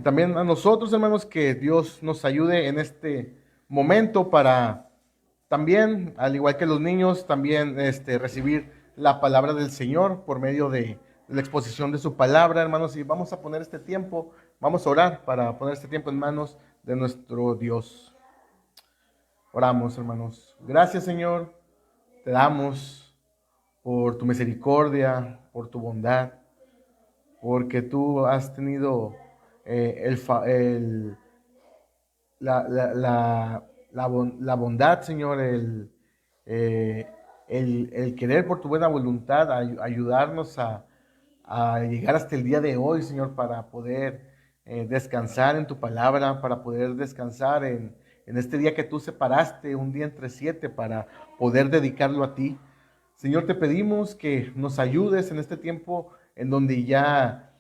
también a nosotros, hermanos, que Dios nos ayude en este momento para también, al igual que los niños, también recibir la palabra del Señor por medio de la exposición de su palabra, hermanos. Y vamos a poner este tiempo, vamos a orar para poner este tiempo en manos de nuestro Dios. Oramos, hermanos. Gracias, Señor. Te damos por tu misericordia, por tu bondad, porque tú has tenido la bondad, Señor, eh, el querer por tu buena voluntad ayudarnos a llegar hasta el día de hoy, Señor, para poder descansar en tu palabra, para poder descansar en este día que tú separaste, un día entre siete, para poder dedicarlo a ti. Señor, te pedimos que nos ayudes en este tiempo en donde ya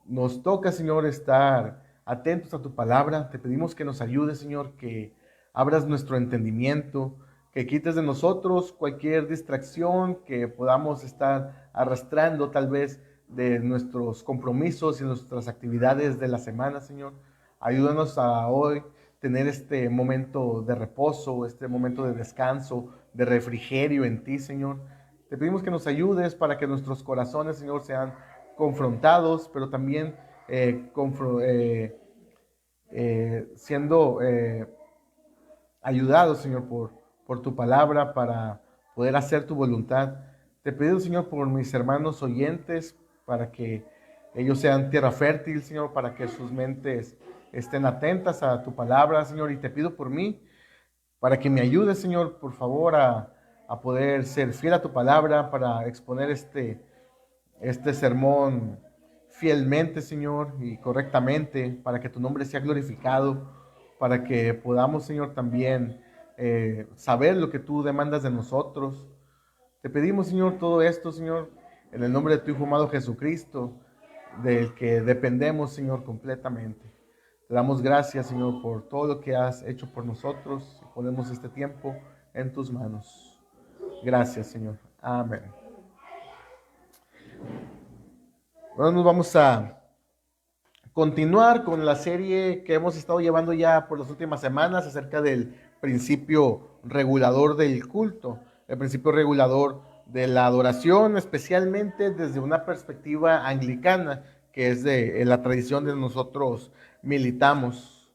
nos toca, Señor, estar atentos a tu palabra. Te pedimos que nos ayudes, Señor, que abras nuestro entendimiento, que quites de nosotros cualquier distracción que podamos estar arrastrando tal vez de nuestros compromisos y nuestras actividades de la semana, Señor. Ayúdanos a hoy tener este momento de reposo, este momento de descanso, de refrigerio en ti, Señor. Te pedimos que nos ayudes para que nuestros corazones, Señor, sean confrontados, pero también siendo ayudados, Señor, por tu palabra para poder hacer tu voluntad. Te pido, Señor, por mis hermanos oyentes, para que ellos sean tierra fértil, Señor, para que sus mentes estén atentas a tu palabra, Señor, y te pido por mí, para que me ayudes, Señor, por favor, a poder ser fiel a tu palabra, para exponer este sermón fielmente, Señor, y correctamente, para que tu nombre sea glorificado, para que podamos, Señor, también saber lo que tú demandas de nosotros. Te pedimos, Señor, todo esto, Señor, en el nombre de tu Hijo amado Jesucristo, del que dependemos, Señor, completamente. Te damos gracias, Señor, por todo lo que has hecho por nosotros. Ponemos este tiempo en tus manos. Gracias, Señor. Amén. Bueno, nos vamos a continuar con la serie que hemos estado llevando ya por las últimas semanas acerca del principio regulador del culto, el principio regulador de la adoración, especialmente desde una perspectiva anglicana, que es de la tradición de nosotros militamos.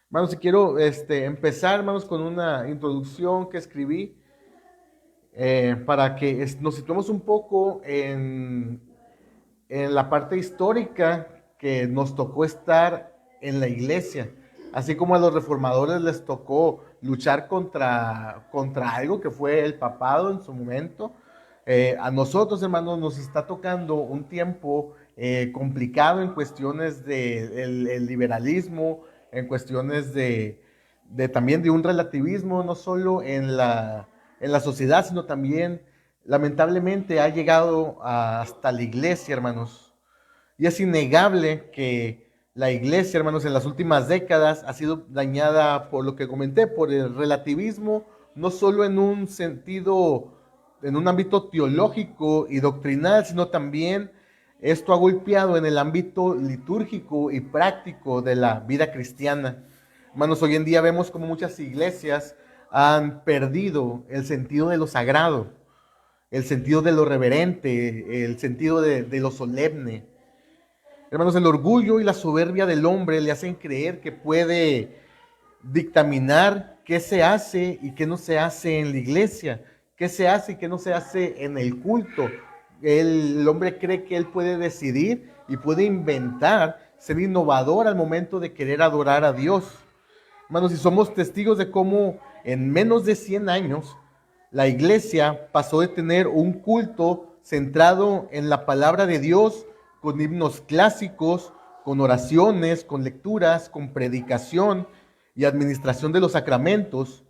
Hermanos, si quiero empezar, hermanos, con una introducción que escribí para que nos situemos un poco en la parte histórica que nos tocó estar en la iglesia, así como a los reformadores les tocó luchar contra algo que fue el papado en su momento. A nosotros, hermanos, nos está tocando un tiempo complicado en cuestiones del liberalismo, en cuestiones también de un relativismo, no solo en la sociedad, sino también lamentablemente ha llegado hasta la iglesia, hermanos. Y es innegable que la iglesia, hermanos, en las últimas décadas ha sido dañada por lo que comenté, por el relativismo, no solo en un sentido, en un ámbito teológico y doctrinal, sino también esto ha golpeado en el ámbito litúrgico y práctico de la vida cristiana. Hermanos, hoy en día vemos como muchas iglesias han perdido el sentido de lo sagrado, el sentido de lo reverente, el sentido de lo solemne. Hermanos, el orgullo y la soberbia del hombre le hacen creer que puede dictaminar qué se hace y qué no se hace en la iglesia, qué se hace y qué no se hace en el culto. El hombre cree que él puede decidir y puede inventar, ser innovador al momento de querer adorar a Dios. Hermanos, y somos testigos de cómo en menos de 100 años la iglesia pasó de tener un culto centrado en la palabra de Dios, con himnos clásicos, con oraciones, con lecturas, con predicación y administración de los sacramentos,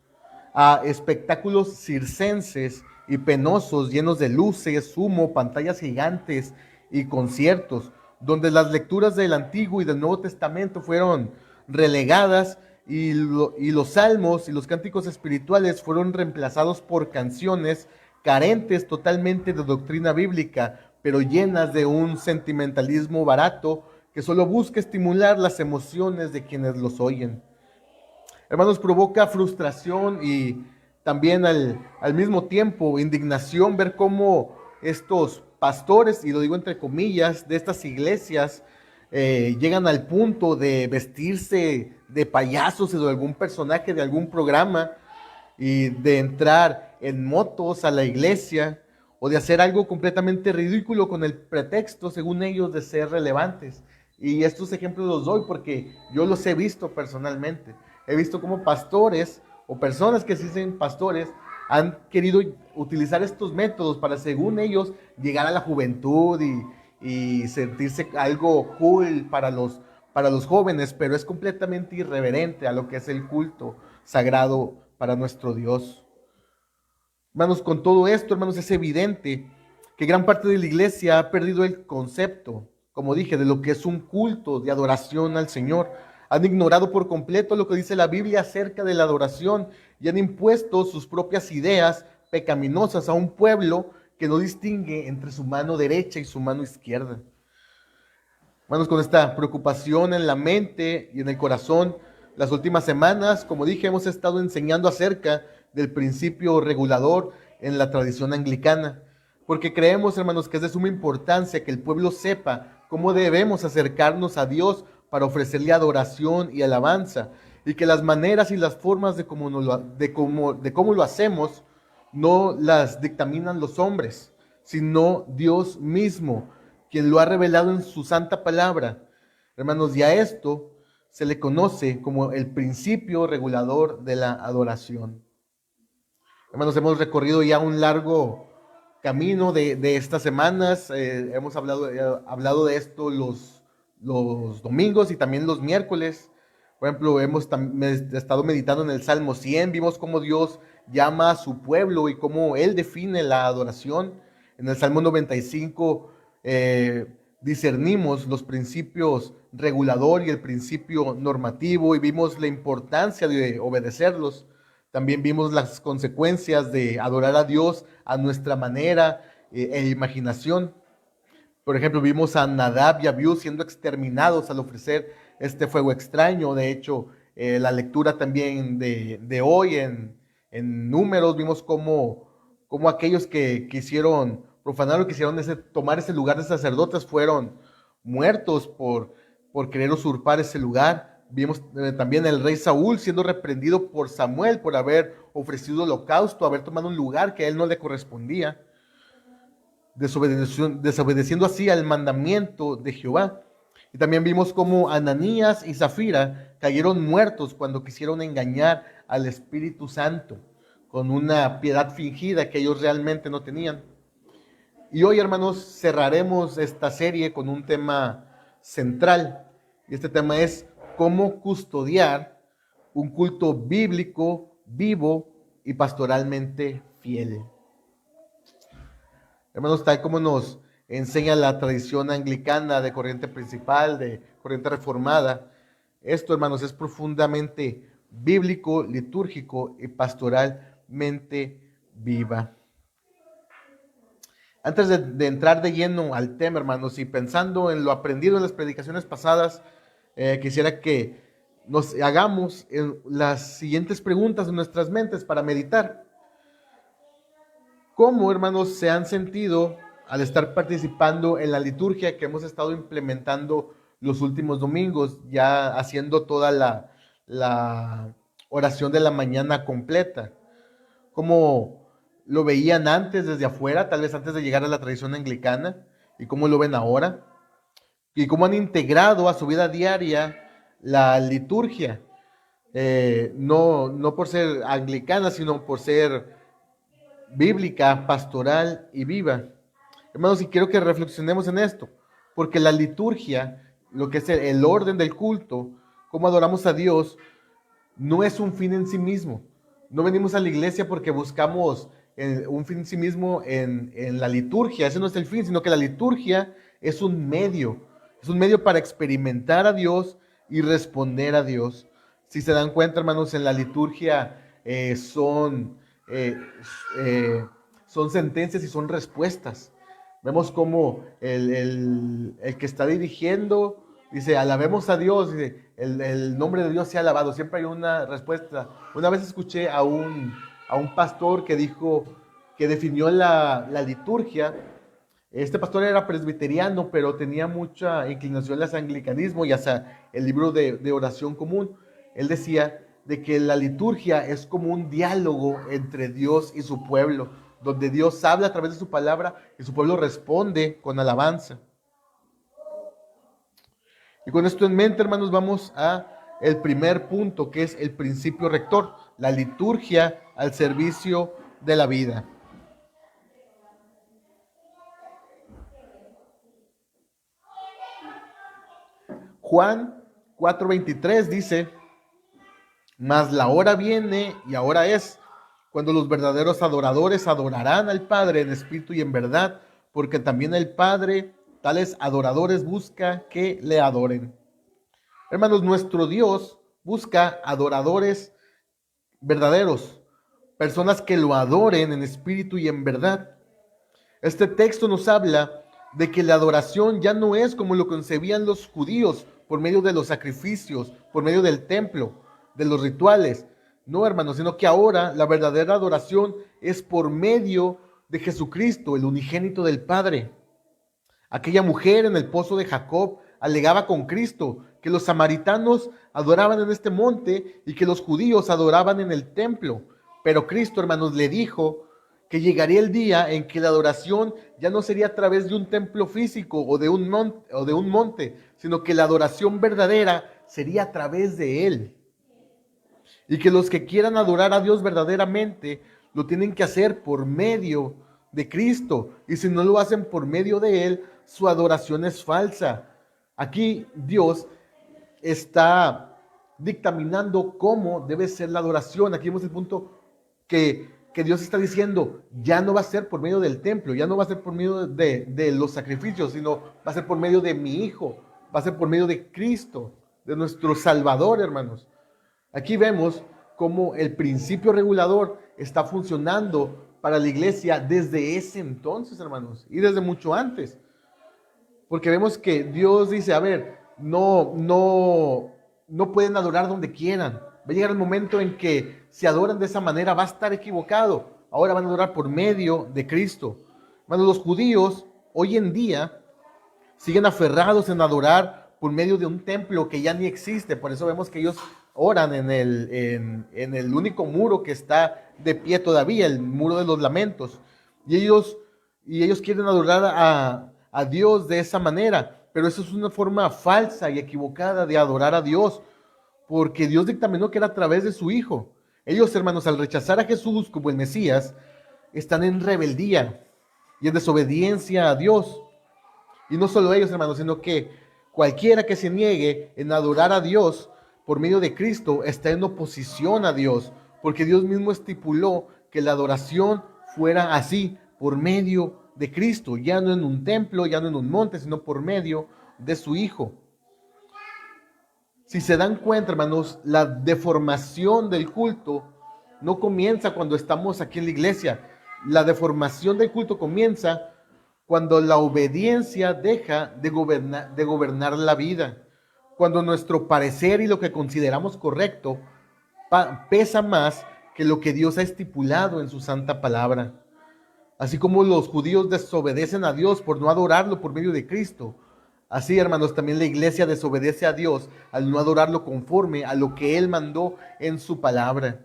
a espectáculos circenses y penosos llenos de luces, humo, pantallas gigantes y conciertos, donde las lecturas del Antiguo y del Nuevo Testamento fueron relegadas y los salmos y los cánticos espirituales fueron reemplazados por canciones carentes totalmente de doctrina bíblica, pero llenas de un sentimentalismo barato que solo busca estimular las emociones de quienes los oyen. Hermanos, provoca frustración y también al mismo tiempo indignación ver cómo estos pastores, y lo digo entre comillas, de estas iglesias, llegan al punto de vestirse de payasos o de algún personaje de algún programa y de entrar en motos a la iglesia o de hacer algo completamente ridículo con el pretexto, según ellos, de ser relevantes. Y estos ejemplos los doy porque yo los he visto personalmente. He visto cómo pastores o personas que se dicen pastores han querido utilizar estos métodos para, según ellos, llegar a la juventud y sentirse algo cool para los jóvenes, pero es completamente irreverente a lo que es el culto sagrado para nuestro Dios. Hermanos, con todo esto, hermanos, es evidente que gran parte de la iglesia ha perdido el concepto, como dije, de lo que es un culto de adoración al Señor. Han ignorado por completo lo que dice la Biblia acerca de la adoración y han impuesto sus propias ideas pecaminosas a un pueblo que no distingue entre su mano derecha y su mano izquierda. Hermanos, con esta preocupación en la mente y en el corazón, las últimas semanas, como dije, hemos estado enseñando acerca del principio regulador en la tradición anglicana, porque creemos, hermanos, que es de suma importancia que el pueblo sepa cómo debemos acercarnos a Dios para ofrecerle adoración y alabanza, y que las maneras y las formas de cómo lo hacemos no las dictaminan los hombres, sino Dios mismo, quien lo ha revelado en su santa palabra. Hermanos, y a esto se le conoce como el principio regulador de la adoración. Hermanos, hemos recorrido ya un largo camino de estas semanas. Hemos hablado de esto los domingos y también los miércoles. Por ejemplo, hemos estado meditando en el Salmo 100. Vimos cómo Dios llama a su pueblo y cómo Él define la adoración. En el Salmo 95 discernimos los principios regulador y el principio normativo y vimos la importancia de obedecerlos. También vimos las consecuencias de adorar a Dios a nuestra manera e imaginación. Por ejemplo, vimos a Nadab y Abiú siendo exterminados al ofrecer este fuego extraño. De hecho, la lectura también de hoy en Números, vimos cómo aquellos que quisieron profanar o quisieron tomar ese lugar de sacerdotes fueron muertos por querer usurpar ese lugar. Vimos también el rey Saúl siendo reprendido por Samuel por haber ofrecido holocausto, haber tomado un lugar que a él no le correspondía, desobedeciendo así al mandamiento de Jehová. Y también vimos cómo Ananías y Zafira cayeron muertos cuando quisieron engañar al Espíritu Santo con una piedad fingida que ellos realmente no tenían. Y hoy, hermanos, cerraremos esta serie con un tema central. Y este tema es cómo custodiar un culto bíblico, vivo y pastoralmente fiel. Hermanos, tal como nos enseña la tradición anglicana de corriente principal, de corriente reformada, esto, hermanos, es profundamente bíblico, litúrgico y pastoralmente viva. Antes de entrar de lleno al tema, hermanos, y pensando en lo aprendido en las predicaciones pasadas, quisiera que nos hagamos las siguientes preguntas en nuestras mentes para meditar. ¿Cómo, hermanos, se han sentido al estar participando en la liturgia que hemos estado implementando los últimos domingos, ya haciendo toda la oración de la mañana completa? ¿Cómo lo veían antes desde afuera, tal vez antes de llegar a la tradición anglicana, y cómo lo ven ahora? ¿Y cómo han integrado a su vida diaria la liturgia? No por ser anglicana, sino por ser bíblica, pastoral y viva. Hermanos, y quiero que reflexionemos en esto, porque la liturgia, lo que es el orden del culto, cómo adoramos a Dios, no es un fin en sí mismo. No venimos a la iglesia porque buscamos un fin en sí mismo en la liturgia. Ese no es el fin, sino que la liturgia es un medio. Es un medio para experimentar a Dios y responder a Dios. Si se dan cuenta, hermanos, en la liturgia eh, son sentencias y son respuestas. Vemos cómo el que está dirigiendo Dice, alabemos a Dios, dice, el nombre de Dios sea alabado. Siempre hay una respuesta. Una vez escuché a un pastor que dijo, que definió la liturgia. Este pastor era presbiteriano, pero tenía mucha inclinación hacia el anglicanismo y hacia el libro de oración común. Él decía de que la liturgia es como un diálogo entre Dios y su pueblo, donde Dios habla a través de su palabra y su pueblo responde con alabanza. Y con esto en mente, hermanos, vamos a el primer punto, que es el principio rector, la liturgia al servicio de la vida. Juan 4:23 dice, mas la hora viene y ahora es, cuando los verdaderos adoradores adorarán al Padre en espíritu y en verdad, porque también el Padre tales adoradores busca que le adoren. Hermanos, nuestro Dios busca adoradores verdaderos, personas que lo adoren en espíritu y en verdad. Este texto nos habla de que la adoración ya no es como lo concebían los judíos por medio de los sacrificios, por medio del templo, de los rituales. No, hermanos, sino que ahora la verdadera adoración es por medio de Jesucristo, el unigénito del Padre. Aquella mujer en el pozo de Jacob alegaba con Cristo que los samaritanos adoraban en este monte y que los judíos adoraban en el templo. Pero Cristo, hermanos, le dijo que llegaría el día en que la adoración ya no sería a través de un templo físico o de un monte, sino que la adoración verdadera sería a través de Él. Y que los que quieran adorar a Dios verdaderamente lo tienen que hacer por medio de Cristo. Y si no lo hacen por medio de Él, su adoración es falsa. Aquí Dios está dictaminando cómo debe ser la adoración. Aquí vemos el punto que Dios está diciendo, ya no va a ser por medio del templo, ya no va a ser por medio de los sacrificios, sino va a ser por medio de mi Hijo, va a ser por medio de Cristo, de nuestro Salvador, hermanos. Aquí vemos cómo el principio regulador está funcionando para la iglesia desde ese entonces, hermanos, y desde mucho antes. Porque vemos que Dios dice, a ver, no pueden adorar donde quieran. Va a llegar el momento en que si adoran de esa manera va a estar equivocado. Ahora van a adorar por medio de Cristo. Hermanos, los judíos hoy en día siguen aferrados en adorar por medio de un templo que ya ni existe. Por eso vemos que ellos oran en el único muro que está de pie todavía, el muro de los lamentos. Y ellos quieren adorar a Dios de esa manera. Pero eso es una forma falsa y equivocada de adorar a Dios, porque Dios dictaminó que era a través de su Hijo. Ellos, hermanos, al rechazar a Jesús como el Mesías, están en rebeldía y en desobediencia a Dios. Y no solo ellos, hermanos, sino que cualquiera que se niegue en adorar a Dios por medio de Cristo está en oposición a Dios, porque Dios mismo estipuló que la adoración fuera así, por medio de Cristo, ya no en un templo, ya no en un monte, sino por medio de su Hijo. Si se dan cuenta, hermanos, la deformación del culto no comienza cuando estamos aquí en la iglesia. La deformación del culto comienza cuando la obediencia deja de gobernar la vida, cuando nuestro parecer y lo que consideramos correcto pesa más que lo que Dios ha estipulado en su santa palabra. Así como los judíos desobedecen a Dios por no adorarlo por medio de Cristo, así, hermanos, también la iglesia desobedece a Dios al no adorarlo conforme a lo que Él mandó en su palabra.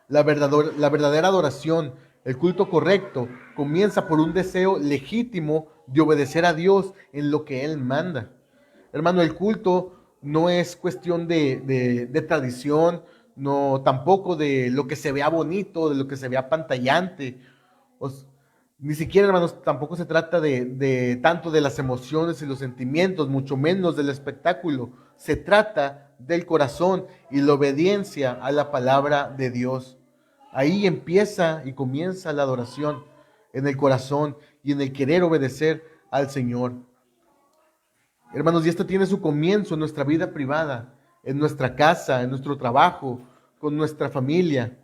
La verdadera adoración, el culto correcto, comienza por un deseo legítimo de obedecer a Dios en lo que Él manda. Hermano, el culto no es cuestión de tradición, no tampoco de lo que se vea bonito, de lo que se vea pantallante. Ni siquiera, hermanos, tampoco se trata de tanto de las emociones y los sentimientos, mucho menos del espectáculo. Se trata del corazón y la obediencia a la palabra de Dios. Ahí empieza y comienza la adoración, en el corazón y en el querer obedecer al Señor. Hermanos, y esto tiene su comienzo en nuestra vida privada, en nuestra casa, en nuestro trabajo, con nuestra familia.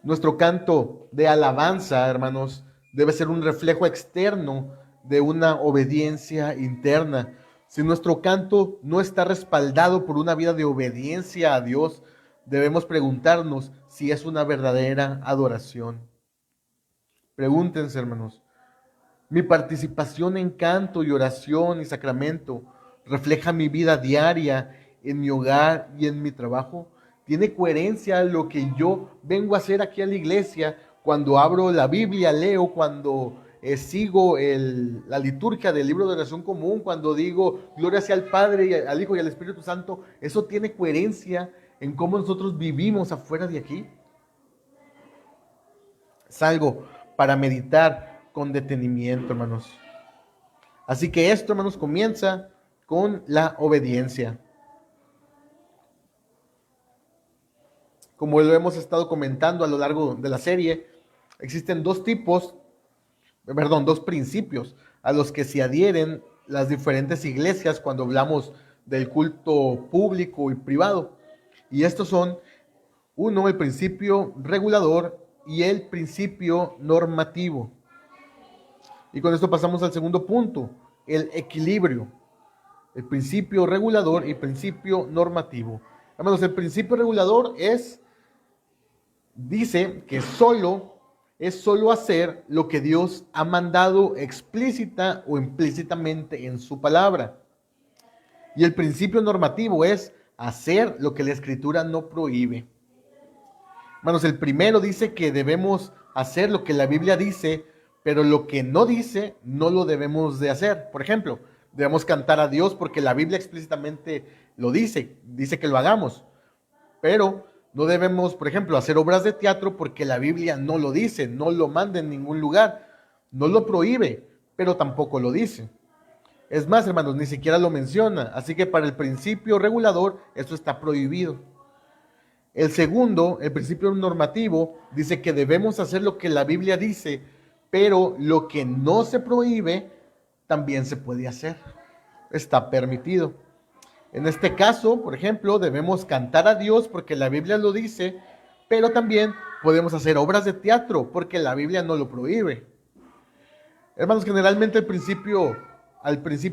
Nuestro canto de alabanza, hermanos, debe ser un reflejo externo de una obediencia interna. Si nuestro canto no está respaldado por una vida de obediencia a Dios, debemos preguntarnos si es una verdadera adoración. Pregúntense, hermanos, ¿mi participación en canto y oración y sacramento refleja mi vida diaria en mi hogar y en mi trabajo? ¿Tiene coherencia lo que yo vengo a hacer aquí a la iglesia cuando abro la Biblia, leo, cuando sigo la liturgia del libro de oración común, cuando digo gloria sea al Padre, al Hijo y al Espíritu Santo? ¿Eso tiene coherencia en cómo nosotros vivimos afuera de aquí? Es algo para meditar con detenimiento, hermanos. Así que esto, hermanos, comienza con la obediencia. Como lo hemos estado comentando a lo largo de la serie, existen dos principios a los que se adhieren las diferentes iglesias cuando hablamos del culto público y privado. Y estos son, uno, el principio regulador y el principio normativo. Y con esto pasamos al segundo punto, el equilibrio. El principio regulador y principio normativo. Hermanos, el principio regulador dice que es solo hacer lo que Dios ha mandado explícita o implícitamente en su palabra. Y el principio normativo es hacer lo que la Escritura no prohíbe. Hermanos, el primero dice que debemos hacer lo que la Biblia dice, pero lo que no dice no lo debemos de hacer. Por ejemplo, debemos cantar a Dios porque la Biblia explícitamente lo dice que lo hagamos. Pero no debemos, por ejemplo, hacer obras de teatro porque la Biblia no lo dice, no lo manda en ningún lugar, no lo prohíbe, pero tampoco lo dice. Es más, hermanos, ni siquiera lo menciona. Así que para el principio regulador, esto está prohibido. El segundo, el principio normativo, dice que debemos hacer lo que la Biblia dice, pero lo que no se prohíbe, también se puede hacer. Está permitido. En este caso, por ejemplo, debemos cantar a Dios porque la Biblia lo dice, pero también podemos hacer obras de teatro porque la Biblia no lo prohíbe. Hermanos, generalmente al principio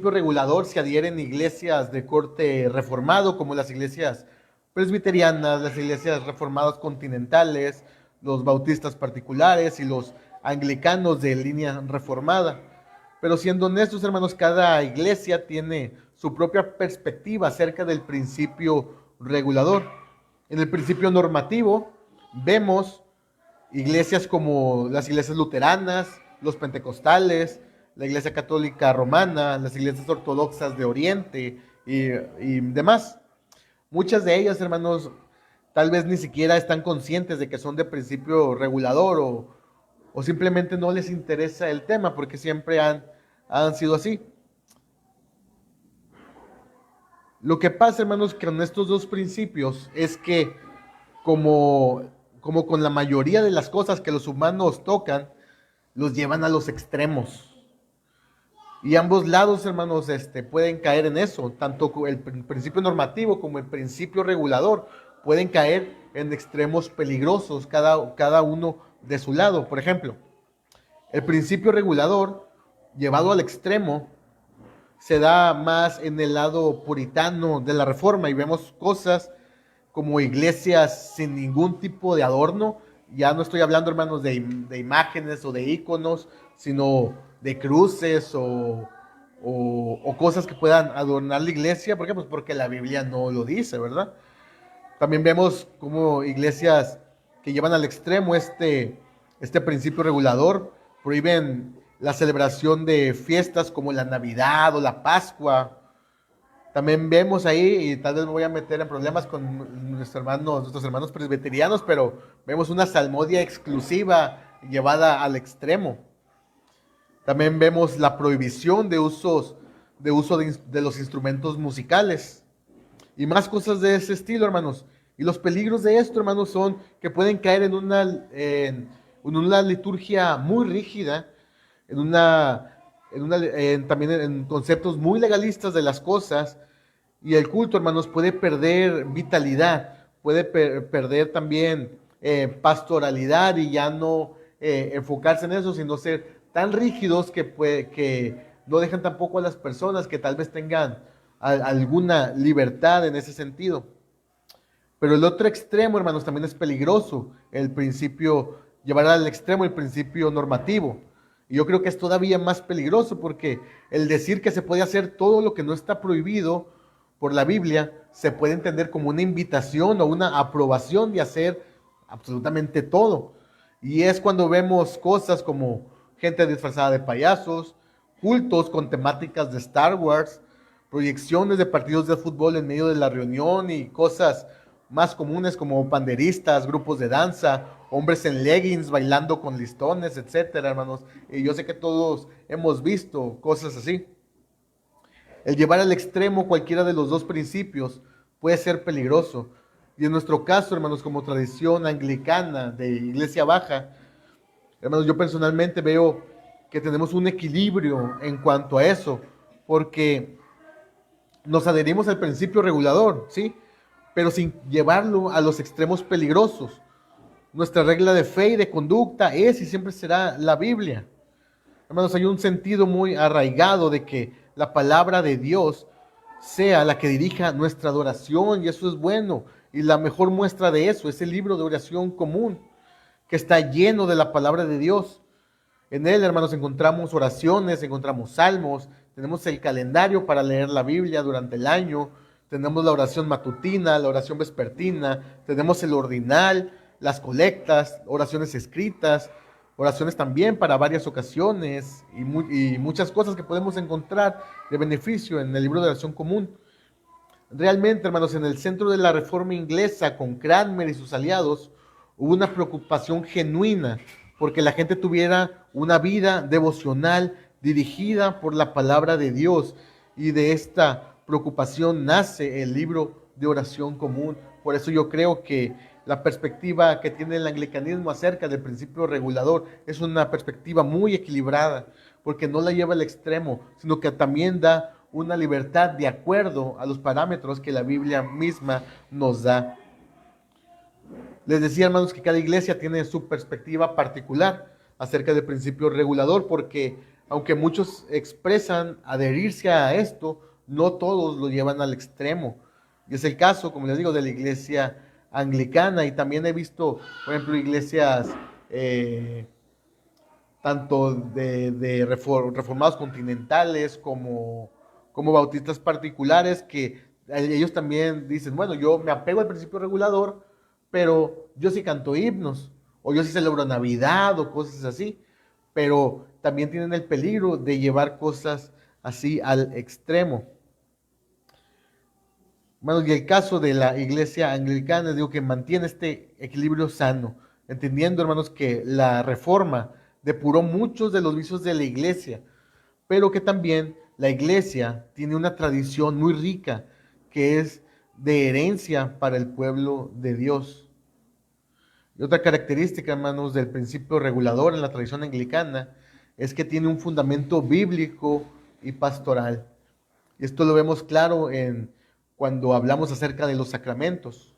regulador se adhieren iglesias de corte reformado, como las iglesias presbiterianas, las iglesias reformadas continentales, los bautistas particulares y los anglicanos de línea reformada. Pero siendo honestos, hermanos, cada iglesia tiene su propia perspectiva acerca del principio regulador. En el principio normativo vemos iglesias como las iglesias luteranas, los pentecostales, la iglesia católica romana, las iglesias ortodoxas de Oriente y demás. Muchas de ellas, hermanos, tal vez ni siquiera están conscientes de que son de principio regulador o simplemente no les interesa el tema porque siempre han sido así. Lo que pasa, hermanos, con estos dos principios es que como con la mayoría de las cosas que los humanos tocan, los llevan a los extremos. Y ambos lados, hermanos, pueden caer en eso. Tanto el principio normativo como el principio regulador pueden caer en extremos peligrosos, cada uno de su lado. Por ejemplo, el principio regulador, llevado al extremo, se da más en el lado puritano de la Reforma y vemos cosas como iglesias sin ningún tipo de adorno. Ya no estoy hablando, hermanos, de imágenes o de íconos, sino de cruces o cosas que puedan adornar la iglesia. ¿Por qué? Pues porque la Biblia no lo dice, ¿verdad? También vemos como iglesias que llevan al extremo este principio regulador, prohíben la celebración de fiestas como la Navidad o la Pascua. También vemos ahí, y tal vez me voy a meter en problemas con nuestros hermanos presbiterianos, pero vemos una salmodia exclusiva llevada al extremo. También vemos la prohibición de uso de los instrumentos musicales y más cosas de ese estilo, hermanos. Y los peligros de esto, hermanos, son que pueden caer en una liturgia muy rígida, también en conceptos muy legalistas de las cosas, y el culto, hermanos, puede perder vitalidad, puede perder también pastoralidad y ya no enfocarse en eso, sino ser tan rígidos que no dejan tampoco a las personas que tal vez tengan alguna libertad en ese sentido. Pero el otro extremo, hermanos, también es peligroso, el principio, llevar al extremo el principio normativo. Y yo creo que es todavía más peligroso porque el decir que se puede hacer todo lo que no está prohibido por la Biblia se puede entender como una invitación o una aprobación de hacer absolutamente todo. Y es cuando vemos cosas como gente disfrazada de payasos, cultos con temáticas de Star Wars, proyecciones de partidos de fútbol en medio de la reunión y cosas más comunes como panderistas, grupos de danza, hombres en leggings bailando con listones, etcétera, hermanos. Y yo sé que todos hemos visto cosas así. El llevar al extremo cualquiera de los dos principios puede ser peligroso. Y en nuestro caso, hermanos, como tradición anglicana de Iglesia Baja, hermanos, yo personalmente veo que tenemos un equilibrio en cuanto a eso, porque nos adherimos al principio regulador, ¿sí? Pero sin llevarlo a los extremos peligrosos. Nuestra regla de fe y de conducta es y siempre será la Biblia. Hermanos, hay un sentido muy arraigado de que la palabra de Dios sea la que dirija nuestra adoración y eso es bueno. Y la mejor muestra de eso es el libro de oración común, que está lleno de la palabra de Dios. En él, hermanos, encontramos oraciones, encontramos salmos, tenemos el calendario para leer la Biblia durante el año, tenemos la oración matutina, la oración vespertina, tenemos el ordinal, las colectas, oraciones escritas, oraciones también para varias ocasiones y muchas cosas que podemos encontrar de beneficio en el libro de oración común. Realmente, hermanos, en el centro de la reforma inglesa con Cranmer y sus aliados, hubo una preocupación genuina porque la gente tuviera una vida devocional dirigida por la palabra de Dios. Y de esta preocupación nace el libro de oración común. Por eso yo creo que la perspectiva que tiene el anglicanismo acerca del principio regulador es una perspectiva muy equilibrada, porque no la lleva al extremo, sino que también da una libertad de acuerdo a los parámetros que la Biblia misma nos da. Les decía, hermanos, que cada iglesia tiene su perspectiva particular acerca del principio regulador, porque aunque muchos expresan adherirse a esto, no todos lo llevan al extremo. Y es el caso, como les digo, de la iglesia anglicana, y también he visto, por ejemplo, iglesias tanto de reformados continentales como bautistas particulares, que ellos también dicen, bueno, yo me apego al principio regulador, pero yo sí canto himnos, o yo sí celebro Navidad, o cosas así, pero también tienen el peligro de llevar cosas así al extremo. Bueno, y el caso de la iglesia anglicana, digo que mantiene este equilibrio sano, entendiendo, hermanos, que la reforma depuró muchos de los vicios de la iglesia, pero que también la iglesia tiene una tradición muy rica que es de herencia para el pueblo de Dios. Y otra característica, hermanos, del principio regulador en la tradición anglicana es que tiene un fundamento bíblico y pastoral. Y esto lo vemos claro cuando hablamos acerca de los sacramentos.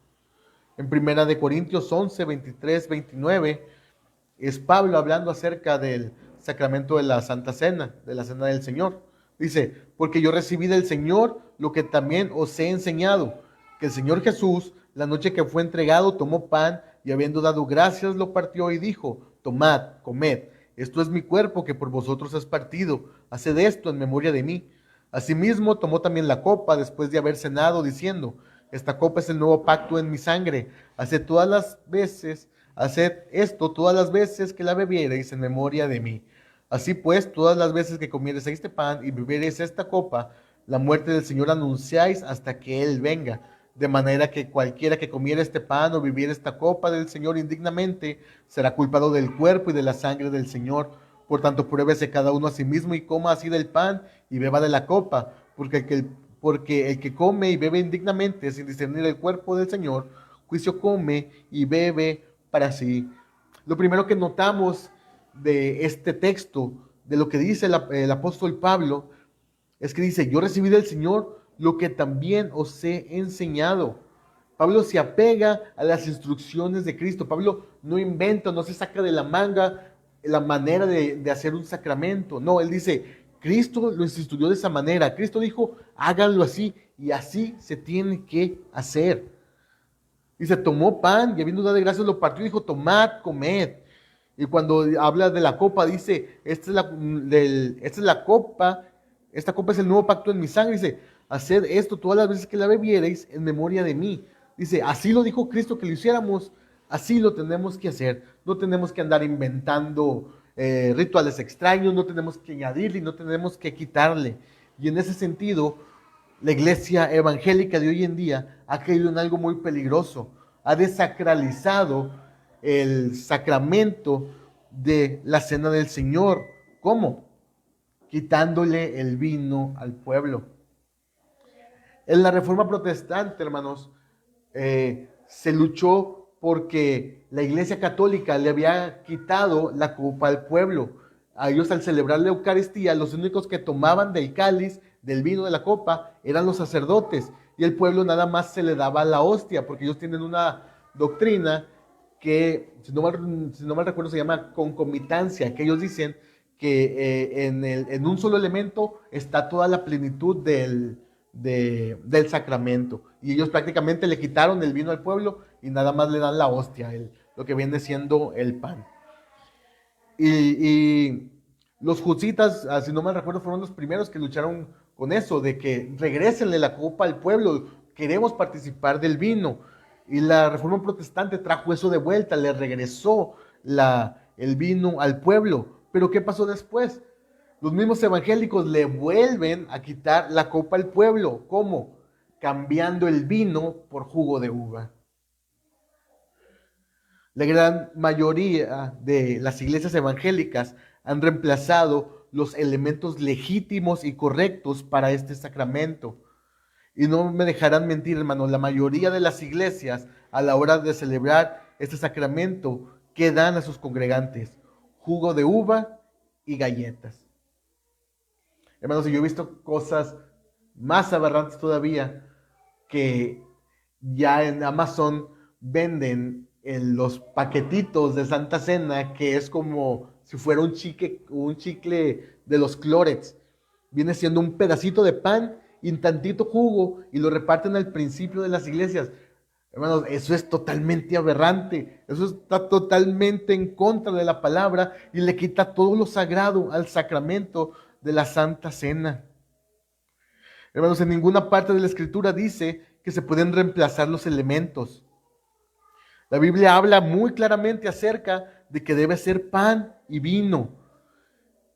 En Primera de Corintios 11, 23, 29, es Pablo hablando acerca del sacramento de la Santa Cena, de la Cena del Señor. Dice, porque yo recibí del Señor lo que también os he enseñado, que el Señor Jesús, la noche que fue entregado, tomó pan y habiendo dado gracias, lo partió y dijo, tomad, comed, esto es mi cuerpo que por vosotros es partido, haced esto en memoria de mí. Asimismo, tomó también la copa después de haber cenado, diciendo, esta copa es el nuevo pacto en mi sangre, haced esto todas las veces que la bebiereis en memoria de mí. Así pues, todas las veces que comiereis este pan y bebiereis esta copa, la muerte del Señor anunciáis hasta que Él venga. De manera que cualquiera que comiera este pan o bebiera esta copa del Señor indignamente, será culpado del cuerpo y de la sangre del Señor. Por tanto, pruébese cada uno a sí mismo y coma así del pan y beba de la copa, porque el que come y bebe indignamente sin discernir el cuerpo del Señor, juicio come y bebe para sí. Lo primero que notamos de este texto, de lo que dice el apóstol Pablo, es que dice, yo recibí del Señor lo que también os he enseñado. Pablo se apega a las instrucciones de Cristo. Pablo no inventa, no se saca de la manga la manera de hacer un sacramento. No, él dice, Cristo lo instituyó de esa manera. Cristo dijo, háganlo así, y así se tiene que hacer. Y se tomó pan, y habiendo dado gracias lo partió y dijo, tomad, comed. Y cuando habla de la copa, dice, esta es la copa, esta copa es el nuevo pacto en mi sangre. Dice, haced esto todas las veces que la bebiereis en memoria de mí. Dice, así lo dijo Cristo que lo hiciéramos, así lo tenemos que hacer. No tenemos que andar inventando rituales extraños, no tenemos que añadirle, no tenemos que quitarle. Y en ese sentido, la iglesia evangélica de hoy en día ha caído en algo muy peligroso. Ha desacralizado el sacramento de la cena del Señor. ¿Cómo? Quitándole el vino al pueblo. En la Reforma Protestante, hermanos, se luchó porque la Iglesia Católica le había quitado la copa al pueblo. A ellos, al celebrar la Eucaristía, los únicos que tomaban del cáliz, del vino de la copa, eran los sacerdotes, y el pueblo nada más se le daba la hostia, porque ellos tienen una doctrina que, si no mal recuerdo, se llama concomitancia, que ellos dicen que en un solo elemento está toda la plenitud del sacramento. Y ellos prácticamente le quitaron el vino al pueblo y nada más le dan la hostia, lo que viene siendo el pan. Y los husitas, si no me recuerdo, fueron los primeros que lucharon con eso, de que regrésenle la copa al pueblo, queremos participar del vino. Y la Reforma Protestante trajo eso de vuelta, le regresó el vino al pueblo. Pero ¿qué pasó después? Los mismos evangélicos le vuelven a quitar la copa al pueblo. ¿Cómo? Cambiando el vino por jugo de uva. La gran mayoría de las iglesias evangélicas han reemplazado los elementos legítimos y correctos para este sacramento. Y no me dejarán mentir, hermanos, la mayoría de las iglesias a la hora de celebrar este sacramento, ¿qué dan a sus congregantes? Jugo de uva y galletas. Hermanos, yo he visto cosas más aberrantes todavía, que ya en Amazon venden los paquetitos de Santa Cena, que es como si fuera un chicle de los Clorets. Viene siendo un pedacito de pan y un tantito jugo, y lo reparten al principio de las iglesias. Hermanos, eso es totalmente aberrante, eso está totalmente en contra de la palabra y le quita todo lo sagrado al sacramento de la Santa Cena. Hermanos, en ninguna parte de la Escritura dice que se pueden reemplazar los elementos. La Biblia habla muy claramente acerca de que debe ser pan y vino.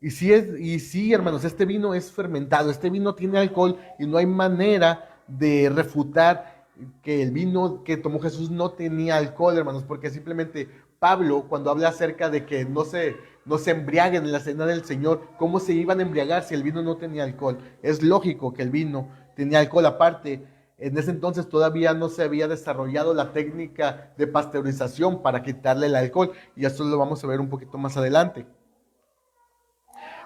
Y sí, hermanos, este vino es fermentado, este vino tiene alcohol y no hay manera de refutar que el vino que tomó Jesús no tenía alcohol, hermanos, porque simplemente Pablo, cuando habla acerca de que no se embriaguen en la cena del Señor, ¿cómo se iban a embriagar si el vino no tenía alcohol? Es lógico que el vino tenía alcohol. Aparte, en ese entonces todavía no se había desarrollado la técnica de pasteurización para quitarle el alcohol, y esto lo vamos a ver un poquito más adelante.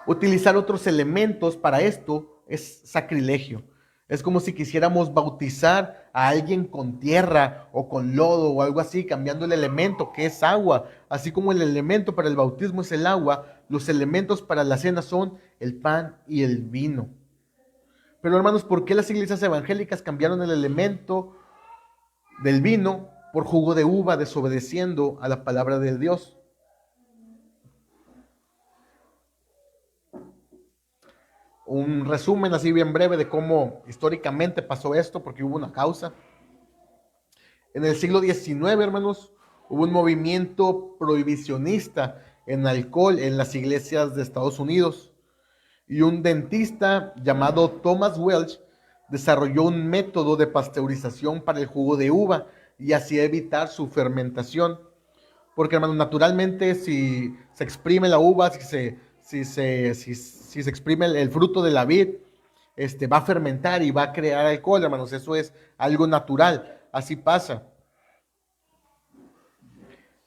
Utilizar otros elementos para esto es sacrilegio. Es como si quisiéramos bautizar a alguien con tierra o con lodo o algo así, cambiando el elemento que es agua. Así como el elemento para el bautismo es el agua, los elementos para la cena son el pan y el vino. Pero hermanos, ¿por qué las iglesias evangélicas cambiaron el elemento del vino por jugo de uva, desobedeciendo a la palabra de Dios? Un resumen así bien breve de cómo históricamente pasó esto, porque hubo una causa. En el siglo XIX, hermanos, hubo un movimiento prohibicionista en alcohol en las iglesias de Estados Unidos. Y un dentista llamado Thomas Welch desarrolló un método de pasteurización para el jugo de uva y así evitar su fermentación. Porque, hermanos, naturalmente si se exprime la uva, si se exprime el fruto de la vid, va a fermentar y va a crear alcohol, hermanos. Eso es algo natural, así pasa.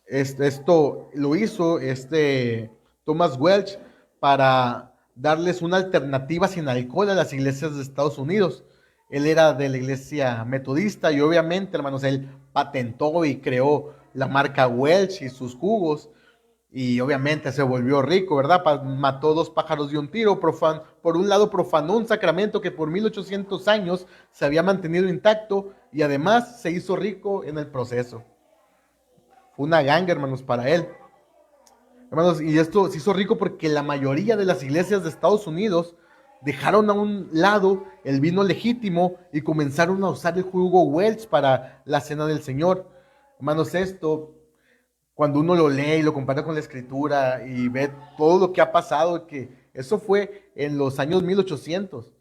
Esto lo hizo Thomas Welch para darles una alternativa sin alcohol a las iglesias de Estados Unidos. Él era de la iglesia metodista y obviamente, hermanos, él patentó y creó la marca Welch y sus jugos. y obviamente se volvió rico, ¿verdad? Mató dos pájaros de un tiro. Por un lado, profanó un sacramento que por 1800 años se había mantenido intacto y además se hizo rico en el proceso. Fue una ganga, hermanos, para él. Hermanos, y esto se hizo rico porque la mayoría de las iglesias de Estados Unidos dejaron a un lado el vino legítimo y comenzaron a usar el jugo Welch para la cena del Señor. Hermanos, esto, cuando uno lo lee y lo compara con la escritura y ve todo lo que ha pasado, que eso fue en los años 1800.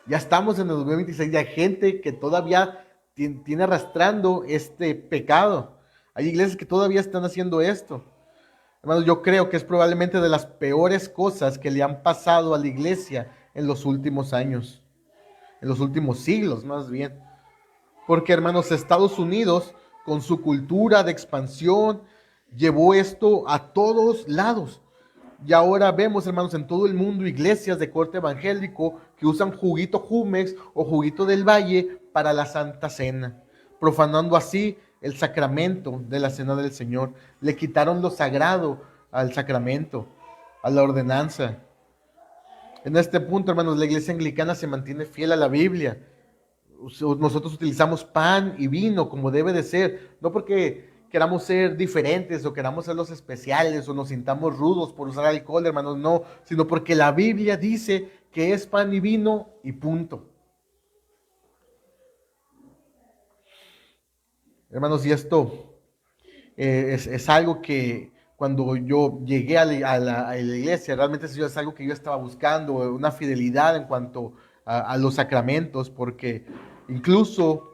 Ya estamos en el 2026 y hay gente que todavía tiene arrastrando este pecado. Hay iglesias que todavía están haciendo esto. Hermanos, yo creo que es probablemente de las peores cosas que le han pasado a la iglesia en los últimos años, en los últimos siglos más bien. Porque, hermanos, Estados Unidos, con su cultura de expansión, llevó esto a todos lados. Y ahora vemos, hermanos, en todo el mundo iglesias de corte evangélico que usan juguito Jumex o juguito del Valle para la Santa Cena, profanando así el sacramento de la Cena del Señor. Le quitaron lo sagrado al sacramento, a la ordenanza. En este punto, hermanos, la iglesia anglicana se mantiene fiel a la Biblia. Nosotros utilizamos pan y vino como debe de ser, no porque queramos ser diferentes o queramos ser los especiales o nos sintamos rudos por usar alcohol, hermanos, no, sino porque la Biblia dice que es pan y vino y punto. Hermanos, y esto es algo que cuando yo llegué a la iglesia, realmente eso es algo que yo estaba buscando, una fidelidad en cuanto a los sacramentos, porque incluso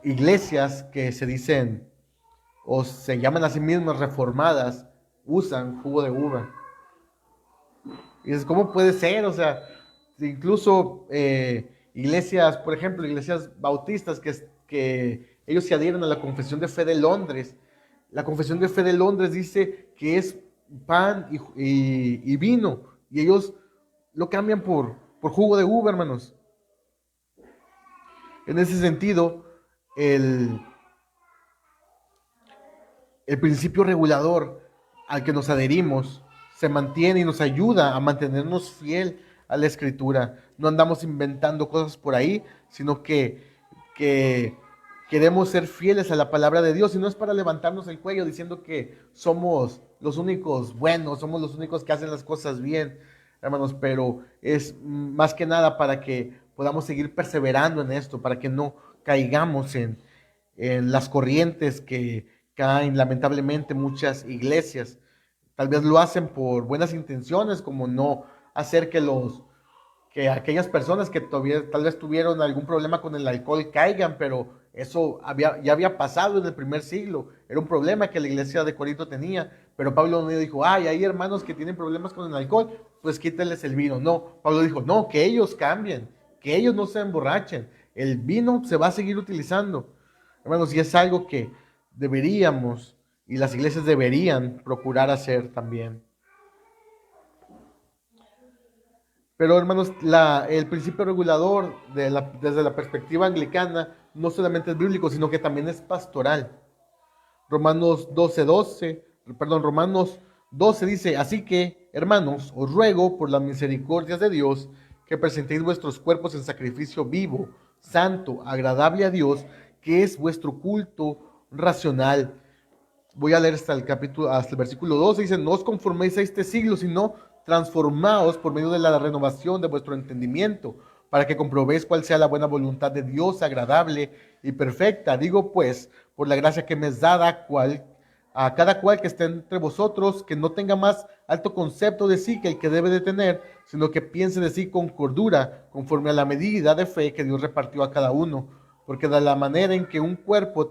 iglesias que se dicen o se llaman a sí mismas reformadas usan jugo de uva. Y dices, ¿cómo puede ser? O sea, incluso iglesias, por ejemplo, iglesias bautistas que ellos se adhieren a la Confesión de Fe de Londres. La Confesión de Fe de Londres dice que es pan y vino, y ellos lo cambian por jugo de uva, hermanos. En ese sentido, el principio regulador al que nos adherimos se mantiene y nos ayuda a mantenernos fiel a la escritura. No andamos inventando cosas por ahí, sino que queremos ser fieles a la palabra de Dios, y no es para levantarnos el cuello diciendo que somos los únicos buenos, somos los únicos que hacen las cosas bien, hermanos, pero es más que nada para que podamos seguir perseverando en esto, para que no caigamos en las corrientes que caen lamentablemente muchas iglesias. Tal vez lo hacen por buenas intenciones, como no hacer que aquellas personas que todavía, tal vez tuvieron algún problema con el alcohol caigan, pero eso ya había pasado en el primer siglo. Era un problema que la iglesia de Corinto tenía, pero Pablo no dijo, ay, hay hermanos que tienen problemas con el alcohol, pues quítenles el vino. No, Pablo dijo, no, que ellos cambien, que ellos no se emborrachen. El vino se va a seguir utilizando. Hermanos, y es algo que deberíamos y las iglesias deberían procurar hacer también. Pero hermanos, el principio regulador desde la perspectiva anglicana no solamente es bíblico, sino que también es pastoral. Romanos 12 dice, así que, hermanos, os ruego por las misericordias de Dios que presentéis vuestros cuerpos en sacrificio vivo, santo, agradable a Dios, que es vuestro culto racional. Voy a leer hasta el versículo 12, dice, no os conforméis a este siglo, sino transformaos por medio de la renovación de vuestro entendimiento, para que comprobéis cuál sea la buena voluntad de Dios, agradable y perfecta. Digo pues, por la gracia que me es dada a cada cual que esté entre vosotros, que no tenga más alto concepto de sí que el que debe de tener, sino que piense de sí con cordura, conforme a la medida de fe que Dios repartió a cada uno. Porque de la manera en que un cuerpo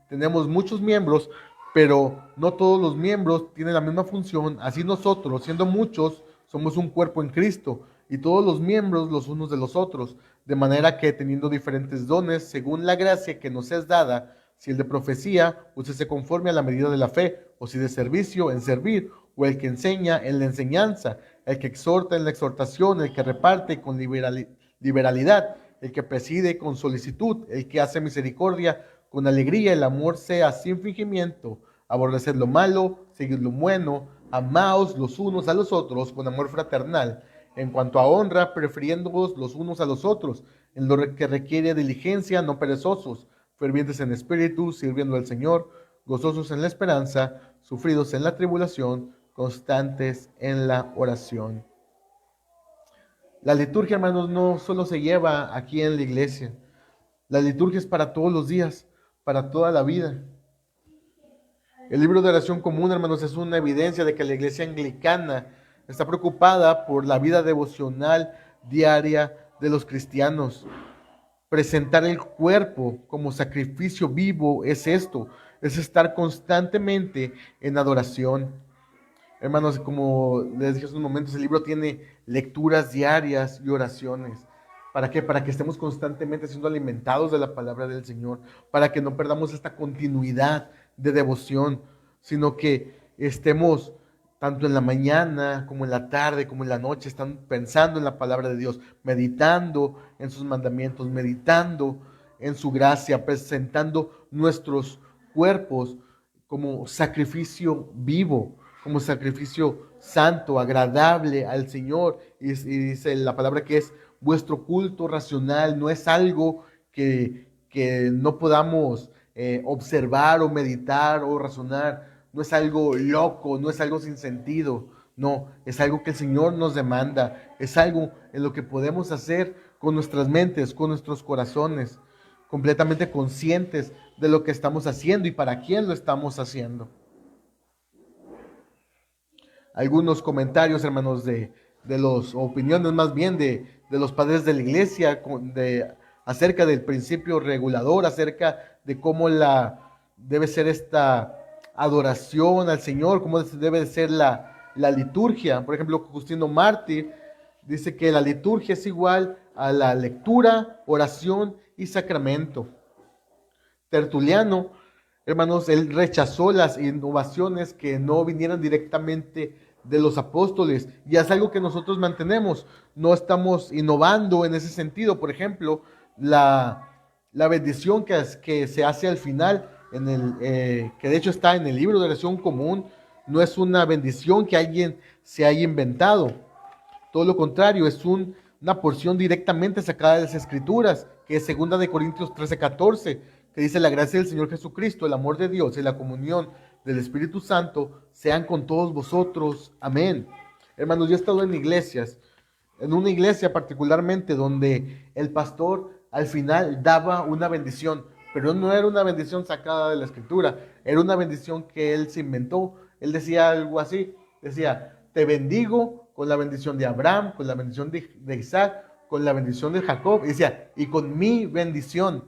tenemos muchos miembros, pero no todos los miembros tienen la misma función, así nosotros, siendo muchos, somos un cuerpo en Cristo, y todos los miembros los unos de los otros, de manera que teniendo diferentes dones, según la gracia que nos es dada, si el de profecía, úsese conforme a la medida de la fe, o si de servicio, en servir, o el que enseña, en la enseñanza, el que exhorta, en la exhortación, el que reparte con liberalidad, el que preside con solicitud, el que hace misericordia con alegría, el amor sea sin fingimiento. aborreced lo malo, seguid lo bueno, amaos los unos a los otros con amor fraternal. En cuanto a honra, prefiriéndoos los unos a los otros, en lo que requiere diligencia, no perezosos, fervientes en espíritu, sirviendo al Señor, gozosos en la esperanza, sufridos en la tribulación, constantes en la oración. La liturgia, hermanos, no solo se lleva aquí en la iglesia. La liturgia es para todos los días, para toda la vida. El libro de oración común, hermanos, es una evidencia de que la iglesia anglicana está preocupada por la vida devocional diaria de los cristianos. Presentar el cuerpo como sacrificio vivo es esto, es estar constantemente en adoración. Hermanos, como les dije hace unos momentos, el libro tiene lecturas diarias y oraciones. ¿Para qué? Para que estemos constantemente siendo alimentados de la palabra del Señor, para que no perdamos esta continuidad de devoción, sino que estemos tanto en la mañana como en la tarde, como en la noche, están pensando en la palabra de Dios, meditando en sus mandamientos, meditando en su gracia, presentando nuestros cuerpos como sacrificio vivo, como sacrificio santo, agradable al Señor. Y dice la palabra que es vuestro culto racional, no es algo que no podamos observar o meditar o razonar, no es algo loco, no es algo sin sentido, no, es algo que el Señor nos demanda, es algo en lo que podemos hacer con nuestras mentes, con nuestros corazones, completamente conscientes de lo que estamos haciendo y para quién lo estamos haciendo. Algunos comentarios, hermanos, de los opiniones más bien de los padres de la iglesia acerca del principio regulador, acerca de cómo debe ser esta adoración al Señor, cómo debe ser la liturgia. Por ejemplo, Justino Mártir dice que la liturgia es igual a la lectura, oración y sacramento. Tertuliano, hermanos, él rechazó las innovaciones que no vinieran directamente de los apóstoles, y es algo que nosotros mantenemos. No estamos innovando en ese sentido. Por ejemplo, la bendición que se hace al final, que de hecho está en el libro de oración común, no es una bendición que alguien se haya inventado. Todo lo contrario, es una porción directamente sacada de las Escrituras, que es 2 de Corintios 13:14, que dice: la gracia del Señor Jesucristo, el amor de Dios y la comunión del Espíritu Santo sean con todos vosotros. Amén. Hermanos, yo he estado en iglesias, en una iglesia particularmente, donde el pastor al final daba una bendición, pero no era una bendición sacada de la Escritura, era una bendición que él se inventó. Él decía algo así, decía: te bendigo con la bendición de Abraham, con la bendición de Isaac, con la bendición de Jacob, y decía, y con mi bendición.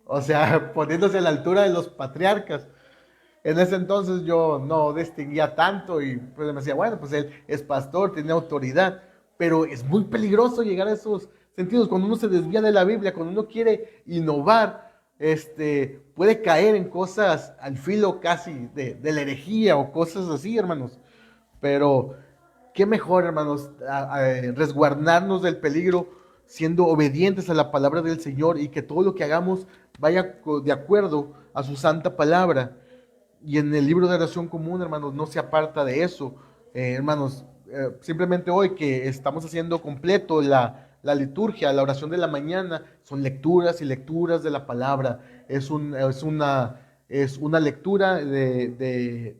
O sea, poniéndose a la altura de los patriarcas. En ese entonces yo no distinguía tanto y pues me decía, bueno, pues él es pastor, tiene autoridad, pero es muy peligroso llegar a esos sentidos. Cuando uno se desvía de la Biblia, cuando uno quiere innovar, puede caer en cosas al filo casi de la herejía o cosas así, hermanos. Pero qué mejor, hermanos, resguardarnos del peligro siendo obedientes a la palabra del Señor, y que todo lo que hagamos vaya de acuerdo a su santa palabra. Y en el libro de oración común, hermanos, no se aparta de eso. Hermanos, simplemente hoy que estamos haciendo completo la liturgia, la oración de la mañana, son lecturas y lecturas de la palabra. Es una lectura del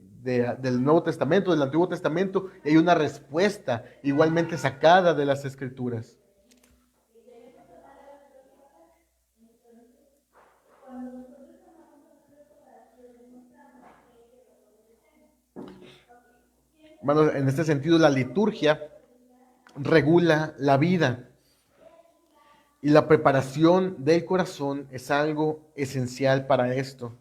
Nuevo Testamento, del Antiguo Testamento, y hay una respuesta igualmente sacada de las Escrituras. Hermanos, en este sentido, la liturgia regula la vida, y la preparación del corazón es algo esencial para esto.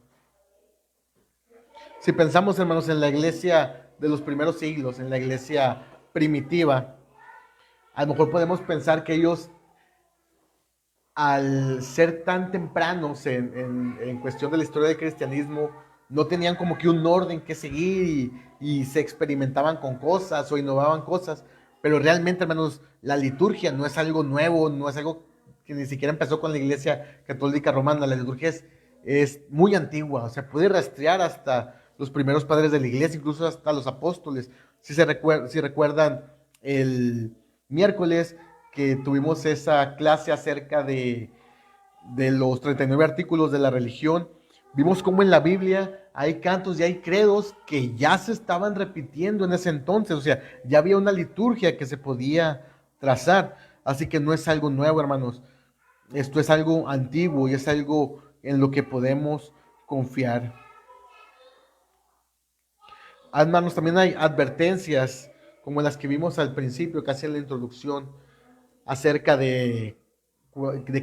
Si pensamos, hermanos, en la iglesia de los primeros siglos, en la iglesia primitiva, a lo mejor podemos pensar que ellos, al ser tan tempranos en cuestión de la historia del cristianismo, no tenían como que un orden que seguir, y se experimentaban con cosas o innovaban cosas. Pero realmente, hermanos, la liturgia no es algo nuevo, no es algo que ni siquiera empezó con la iglesia católica romana. La liturgia es muy antigua, o sea, puede rastrear hasta los primeros padres de la iglesia, incluso hasta los apóstoles. Si recuerdan el miércoles que tuvimos esa clase acerca de los 39 artículos de la religión, vimos cómo en la Biblia hay cantos y hay credos que ya se estaban repitiendo en ese entonces, o sea, ya había una liturgia que se podía trazar, así que no es algo nuevo, hermanos, esto es algo antiguo y es algo en lo que podemos confiar. Hermanos, también hay advertencias como las que vimos al principio, casi en la introducción, acerca de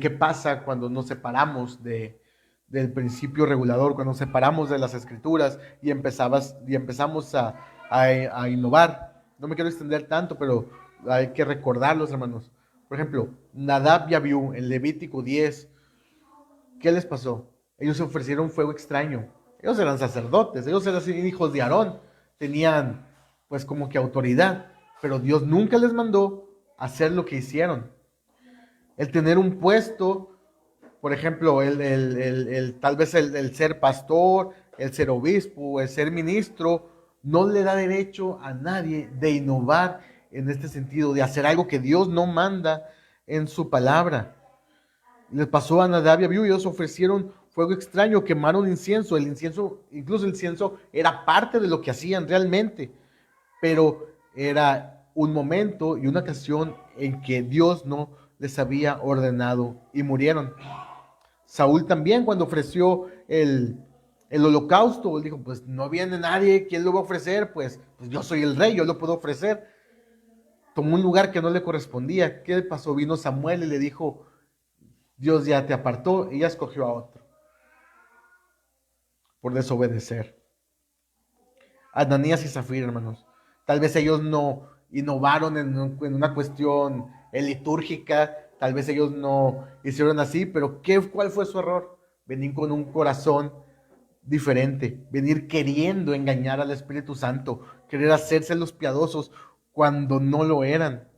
qué pasa cuando nos separamos del principio regulador, cuando nos separamos de las escrituras y empezamos a innovar. No me quiero extender tanto, pero hay que recordarlos, hermanos. Por ejemplo, Nadab y Abiú en Levítico 10, ¿qué les pasó? Ellos se ofrecieron fuego extraño. Ellos eran sacerdotes, ellos eran hijos de Aarón, tenían pues como que autoridad, pero Dios nunca les mandó hacer lo que hicieron. El tener un puesto, por ejemplo, tal vez el ser pastor, el ser obispo, el ser ministro, no le da derecho a nadie de innovar en este sentido, de hacer algo que Dios no manda en su palabra. Les pasó a Nadab y Abiú, ellos ofrecieron fuego extraño, quemaron incienso. El incienso, incluso el incienso, era parte de lo que hacían realmente, pero era un momento y una ocasión en que Dios no les había ordenado y murieron. Saúl también, cuando ofreció el holocausto, él dijo, pues no viene nadie, ¿quién lo va a ofrecer? Pues yo soy el rey, yo lo puedo ofrecer. Tomó un lugar que no le correspondía. ¿Qué pasó? Vino Samuel y le dijo, Dios ya te apartó y ya escogió a otro por desobedecer. Ananías y Zafira, hermanos. Tal vez ellos no innovaron en una cuestión litúrgica, tal vez ellos no hicieron así, pero ¿cuál fue su error? Venir con un corazón diferente, venir queriendo engañar al Espíritu Santo, querer hacerse los piadosos cuando no lo eran.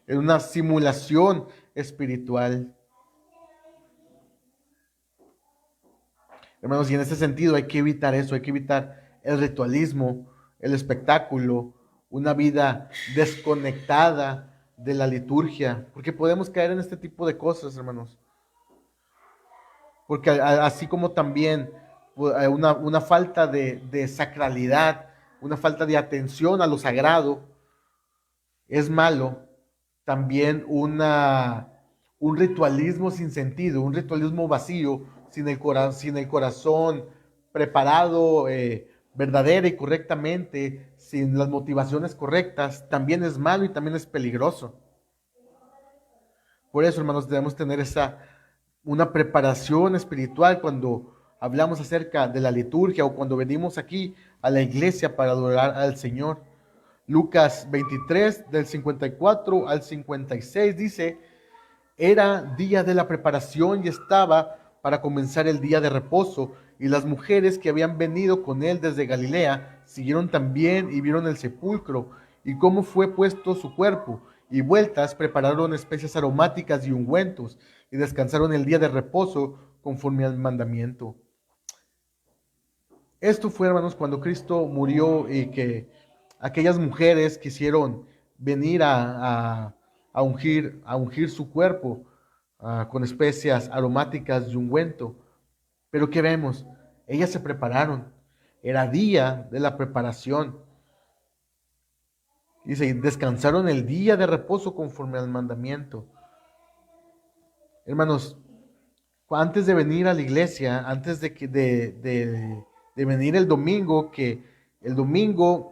Era una simulación espiritual. Hermanos, y en ese sentido hay que evitar eso, hay que evitar el ritualismo, el espectáculo, una vida desconectada de la liturgia, porque podemos caer en este tipo de cosas, hermanos. Porque así como también una falta de sacralidad, una falta de atención a lo sagrado es malo, también un ritualismo sin sentido, un ritualismo vacío, sin el corazón preparado verdadera y correctamente, sin las motivaciones correctas, también es malo y también es peligroso. Por eso, hermanos, debemos tener una preparación espiritual cuando hablamos acerca de la liturgia o cuando venimos aquí a la iglesia para adorar al Señor. Lucas 23, del 54 al 56 dice, era día de la preparación y estaba para comenzar el día de reposo, y las mujeres que habían venido con él desde Galilea siguieron también y vieron el sepulcro y cómo fue puesto su cuerpo, y vueltas prepararon especias aromáticas y ungüentos, y descansaron el día de reposo conforme al mandamiento. Esto fue, hermanos, cuando Cristo murió y que aquellas mujeres quisieron venir a ungir su cuerpo con especias aromáticas y ungüento. Pero ¿qué vemos? Ellas se prepararon. Era día de la preparación. Dice, descansaron el día de reposo conforme al mandamiento. Hermanos, antes de venir a la iglesia, antes de venir el domingo, que el domingo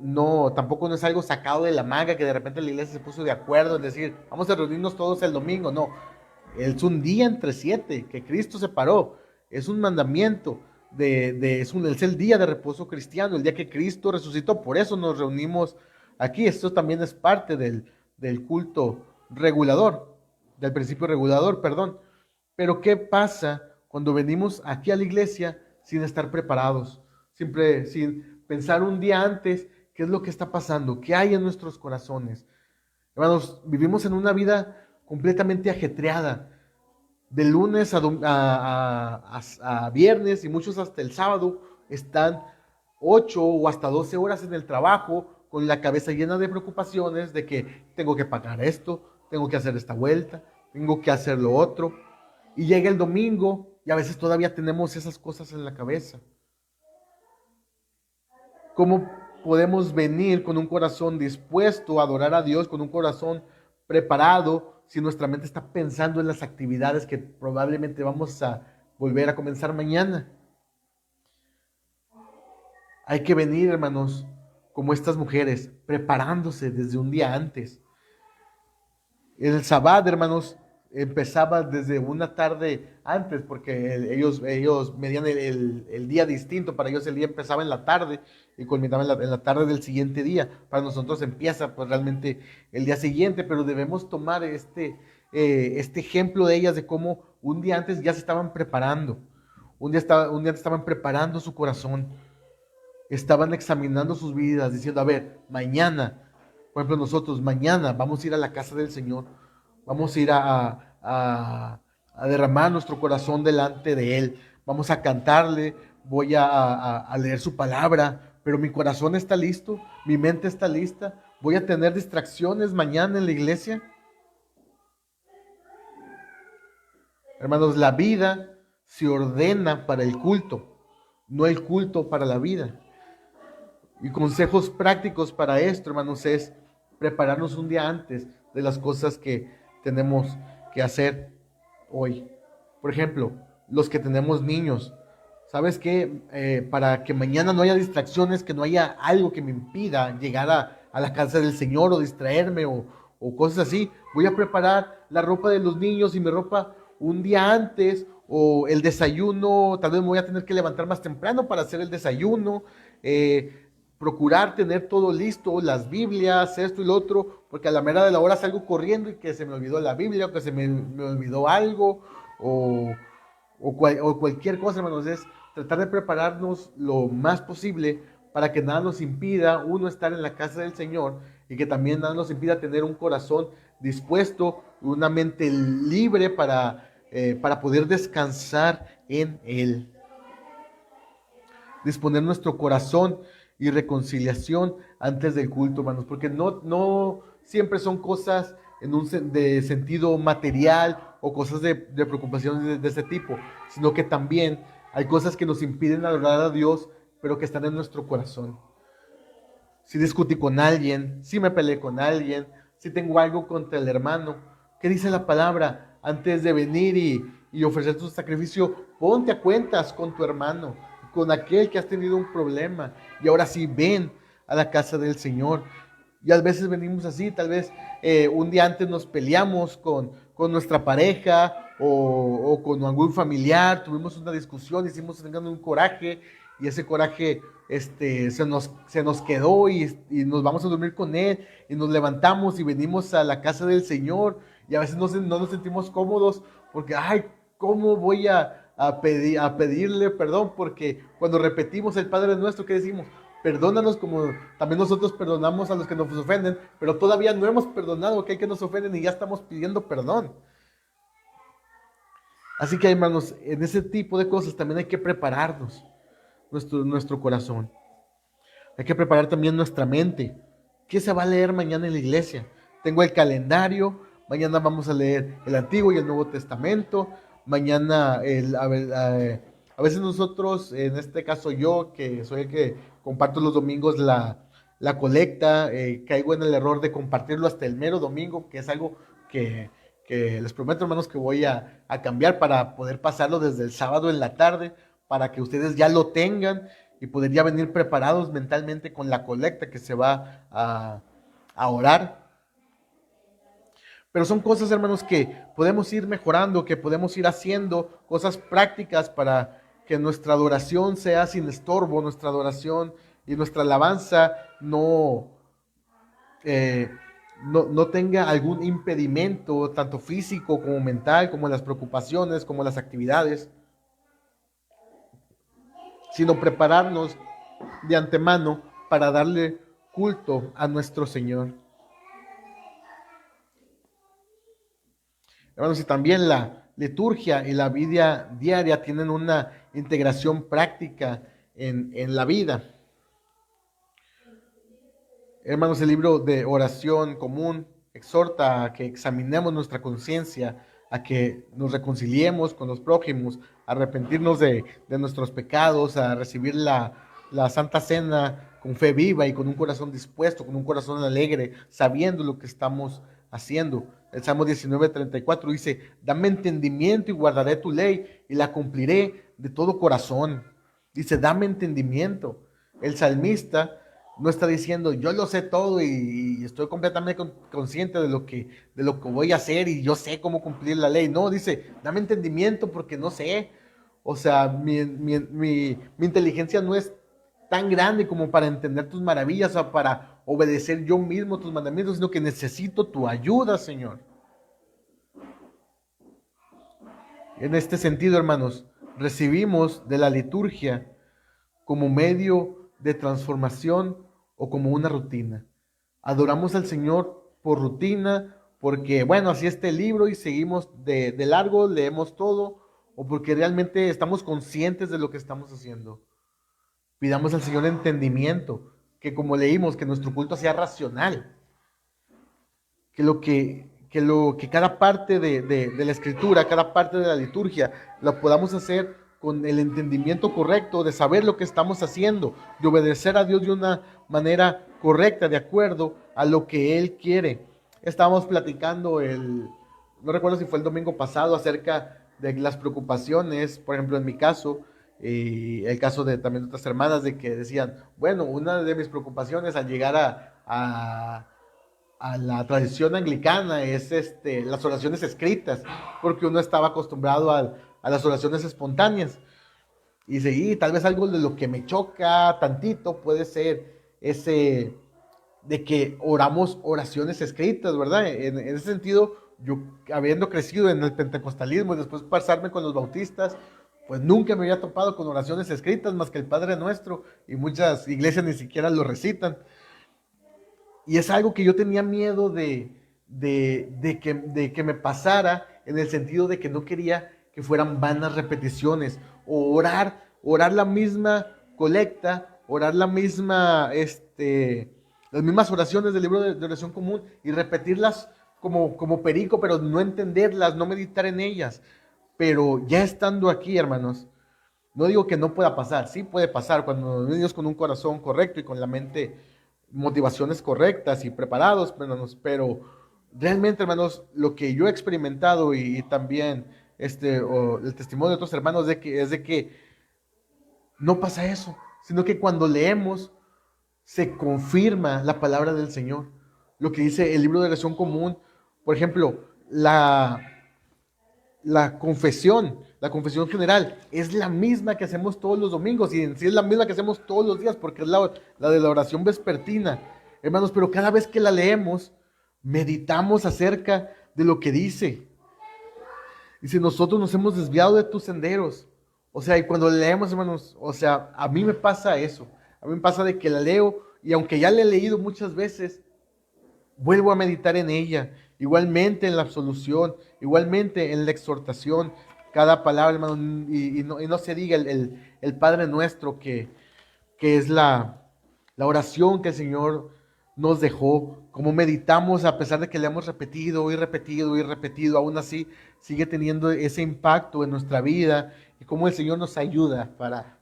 tampoco no es algo sacado de la manga, que de repente la iglesia se puso de acuerdo en decir, vamos a reunirnos todos el domingo. No, es un día entre 7 que Cristo separó, es un mandamiento, es el día de reposo cristiano, el día que Cristo resucitó, por eso nos reunimos aquí. Esto también es parte del culto regulador, del principio regulador, perdón. Pero ¿qué pasa cuando venimos aquí a la iglesia sin estar preparados? Siempre sin pensar un día antes qué es lo que está pasando, qué hay en nuestros corazones. Hermanos, vivimos en una vida completamente ajetreada, de lunes a viernes, y muchos hasta el sábado están 8 o hasta 12 horas en el trabajo con la cabeza llena de preocupaciones de que tengo que pagar esto, tengo que hacer esta vuelta, tengo que hacer lo otro. Y llega el domingo y a veces todavía tenemos esas cosas en la cabeza. ¿Cómo podemos venir con un corazón dispuesto a adorar a Dios, con un corazón preparado, si nuestra mente está pensando en las actividades que probablemente vamos a volver a comenzar mañana? Hay que venir, hermanos, como estas mujeres, preparándose desde un día antes. El Sabbat, hermanos, empezaba desde una tarde antes, porque ellos medían el día distinto. Para ellos el día empezaba en la tarde y culminaba en la tarde del siguiente día. Para nosotros empieza pues realmente el día siguiente, pero debemos tomar este ejemplo de ellas, de cómo un día antes ya se estaban preparando. Un día antes estaban preparando su corazón, estaban examinando sus vidas, diciendo, a ver, mañana, por ejemplo nosotros, mañana vamos a ir a la casa del Señor, vamos a ir a derramar nuestro corazón delante de Él, vamos a cantarle, voy a leer su palabra, pero mi corazón está listo, mi mente está lista, voy a tener distracciones mañana en la iglesia. Hermanos, la vida se ordena para el culto, no el culto para la vida. Y consejos prácticos para esto, hermanos, es prepararnos un día antes de las cosas que tenemos que hacer hoy. Por ejemplo, los que tenemos niños, ¿sabes qué? Para que mañana no haya distracciones, que no haya algo que me impida llegar a la casa del Señor o distraerme o cosas así, voy a preparar la ropa de los niños y mi ropa un día antes, o el desayuno, tal vez me voy a tener que levantar más temprano para hacer el desayuno. Procurar tener todo listo, las Biblias, esto y lo otro, porque a la mera de la hora salgo corriendo y que se me olvidó la Biblia, o que me olvidó algo, o cualquier cosa, hermanos. Es tratar de prepararnos lo más posible para que nada nos impida, uno, estar en la casa del Señor, y que también nada nos impida tener un corazón dispuesto, una mente libre para poder descansar en Él. Disponer nuestro corazón y reconciliación antes del culto, hermanos, porque no siempre son cosas de sentido material o cosas de preocupación de ese tipo, sino que también hay cosas que nos impiden adorar a Dios, pero que están en nuestro corazón. Si discutí con alguien, si me peleé con alguien, si tengo algo contra el hermano, ¿qué dice la palabra? Antes de venir y ofrecer tu sacrificio, ponte a cuentas con tu hermano, con aquel que has tenido un problema. Y ahora sí, ven a la casa del Señor. Y a veces venimos así, tal vez un día antes nos peleamos con nuestra pareja o con algún familiar, tuvimos una discusión, hicimos un coraje, y ese coraje se nos quedó, y nos vamos a dormir con él y nos levantamos y venimos a la casa del Señor, y a veces no nos sentimos cómodos porque, ay, ¿cómo voy a pedirle perdón? Porque cuando repetimos el Padre Nuestro, ¿qué decimos? Perdónanos como también nosotros perdonamos a los que nos ofenden, pero todavía no hemos perdonado a aquel que nos ofenden y ya estamos pidiendo perdón. Así que, hermanos, en ese tipo de cosas también hay que prepararnos nuestro corazón. Hay que preparar también nuestra mente. ¿Qué se va a leer mañana en la iglesia? Tengo el calendario. Mañana vamos a leer el Antiguo y el Nuevo Testamento. Mañana, a veces nosotros, en este caso yo, que soy el que comparto los domingos la colecta, caigo en el error de compartirlo hasta el mero domingo, que es algo que les prometo, hermanos, que voy a cambiar para poder pasarlo desde el sábado en la tarde, para que ustedes ya lo tengan y poder ya venir preparados mentalmente con la colecta que se va a orar. Pero son cosas, hermanos, que podemos ir mejorando, que podemos ir haciendo, cosas prácticas para que nuestra adoración sea sin estorbo, nuestra adoración y nuestra alabanza eh, no tenga algún impedimento, tanto físico como mental, como las preocupaciones, como las actividades, sino prepararnos de antemano para darle culto a nuestro Señor. Hermanos, y también la liturgia y la vida diaria tienen una integración práctica en la vida. Hermanos, el libro de oración común exhorta a que examinemos nuestra conciencia, a que nos reconciliemos con los prójimos, a arrepentirnos de nuestros pecados, a recibir la Santa Cena con fe viva y con un corazón dispuesto, con un corazón alegre, sabiendo lo que estamos haciendo. El Salmo 19:34 dice: dame entendimiento y guardaré tu ley y la cumpliré de todo corazón. Dice: dame entendimiento. El salmista no está diciendo: yo lo sé todo y estoy completamente consciente de lo que voy a hacer y yo sé cómo cumplir la ley. No, dice: dame entendimiento porque no sé. O sea, mi inteligencia no es tan grande como para entender tus maravillas o para obedecer yo mismo tus mandamientos, sino que necesito tu ayuda, Señor. En este sentido, hermanos, recibimos de la liturgia como medio de transformación o como una rutina. Adoramos al Señor por rutina, porque, bueno, así está el libro y seguimos de largo, leemos todo, o porque realmente estamos conscientes de lo que estamos haciendo. Pidamos al Señor entendimiento, que como leímos, que nuestro culto sea racional, que cada parte de la escritura, cada parte de la liturgia, lo podamos hacer con el entendimiento correcto, de saber lo que estamos haciendo, de obedecer a Dios de una manera correcta, de acuerdo a lo que Él quiere. Estábamos platicando no recuerdo si fue el domingo pasado, acerca de las preocupaciones, por ejemplo, en mi caso, y el caso de también otras hermanas, de que decían: bueno, una de mis preocupaciones al llegar a la tradición anglicana es las oraciones escritas, porque uno estaba acostumbrado a las oraciones espontáneas. Y sí, tal vez algo de lo que me choca tantito puede ser ese de que oramos oraciones escritas, ¿verdad? En ese sentido, yo habiendo crecido en el pentecostalismo y después pasarme con los bautistas, pues nunca me había topado con oraciones escritas más que el Padre Nuestro, y muchas iglesias ni siquiera lo recitan. Y es algo que yo tenía miedo de que me pasara, en el sentido de que no quería que fueran vanas repeticiones, o orar la misma colecta, orar las mismas oraciones del libro de oración común y repetirlas como perico, pero no entenderlas, no meditar en ellas. Pero ya estando aquí, hermanos, no digo que no pueda pasar, sí puede pasar cuando venimos con un corazón correcto y con la mente, motivaciones correctas y preparados, hermanos, pero realmente, hermanos, lo que yo he experimentado y también el testimonio de otros hermanos es de que no pasa eso, sino que cuando leemos se confirma la palabra del Señor. Lo que dice el libro de oración común, por ejemplo, la confesión general es la misma que hacemos todos los domingos, y en sí es la misma que hacemos todos los días, porque es la de la oración vespertina, hermanos, pero cada vez que la leemos, meditamos acerca de lo que dice. Dice: nosotros nos hemos desviado de tus senderos. O sea, y cuando leemos, hermanos, o sea, a mí me pasa eso. A mí me pasa de que la leo y aunque ya la he leído muchas veces, vuelvo a meditar en ella. Igualmente en la absolución, igualmente en la exhortación, cada palabra, hermano, y no se diga el Padre Nuestro, que es la oración que el Señor nos dejó, como meditamos, a pesar de que le hemos repetido y repetido y repetido, aún así sigue teniendo ese impacto en nuestra vida, y cómo el Señor nos ayuda para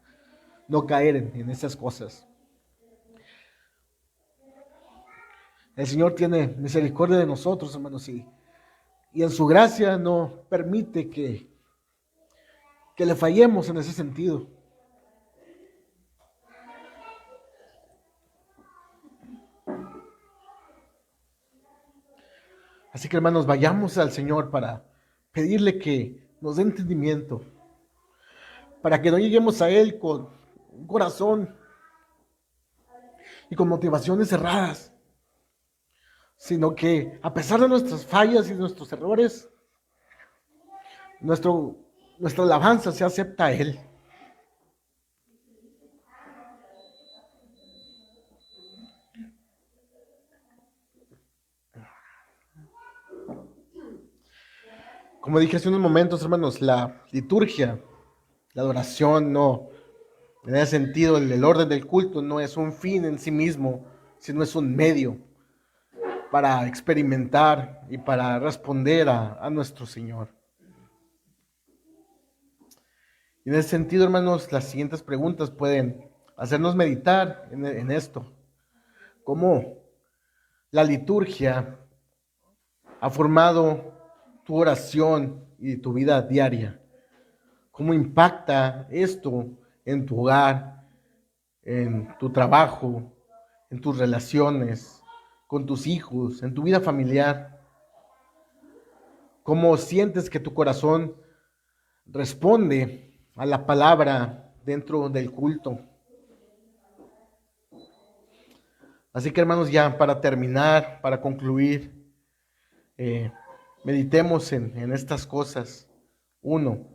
no caer en esas cosas. El Señor tiene misericordia de nosotros, hermanos, y en su gracia no permite que le fallemos en ese sentido. Así que, hermanos, vayamos al Señor para pedirle que nos dé entendimiento, para que no lleguemos a Él con un corazón y con motivaciones cerradas, sino que a pesar de nuestras fallas y nuestros errores, nuestra alabanza se acepta a Él. Como dije hace unos momentos, hermanos, la liturgia, la adoración, no, en ese sentido, el orden del culto no es un fin en sí mismo, sino es un medio para experimentar y para responder a nuestro Señor. Y en ese sentido, hermanos, las siguientes preguntas pueden hacernos meditar en esto. ¿Cómo la liturgia ha formado tu oración y tu vida diaria? ¿Cómo impacta esto en tu hogar, en tu trabajo, en tus relaciones, con tus hijos, en tu vida familiar? ¿Cómo sientes que tu corazón responde a la palabra dentro del culto? Así que, hermanos, ya para terminar, para concluir, meditemos en estas cosas. Uno,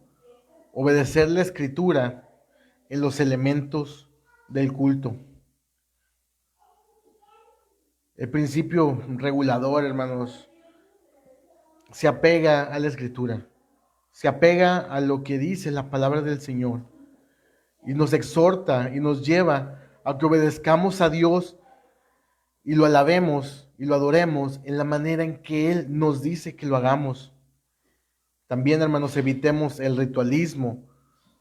obedecer la escritura en los elementos del culto. El principio regulador, hermanos, se apega a la escritura, se apega a lo que dice la palabra del Señor y nos exhorta y nos lleva a que obedezcamos a Dios y lo alabemos y lo adoremos en la manera en que Él nos dice que lo hagamos. También, hermanos, evitemos el ritualismo,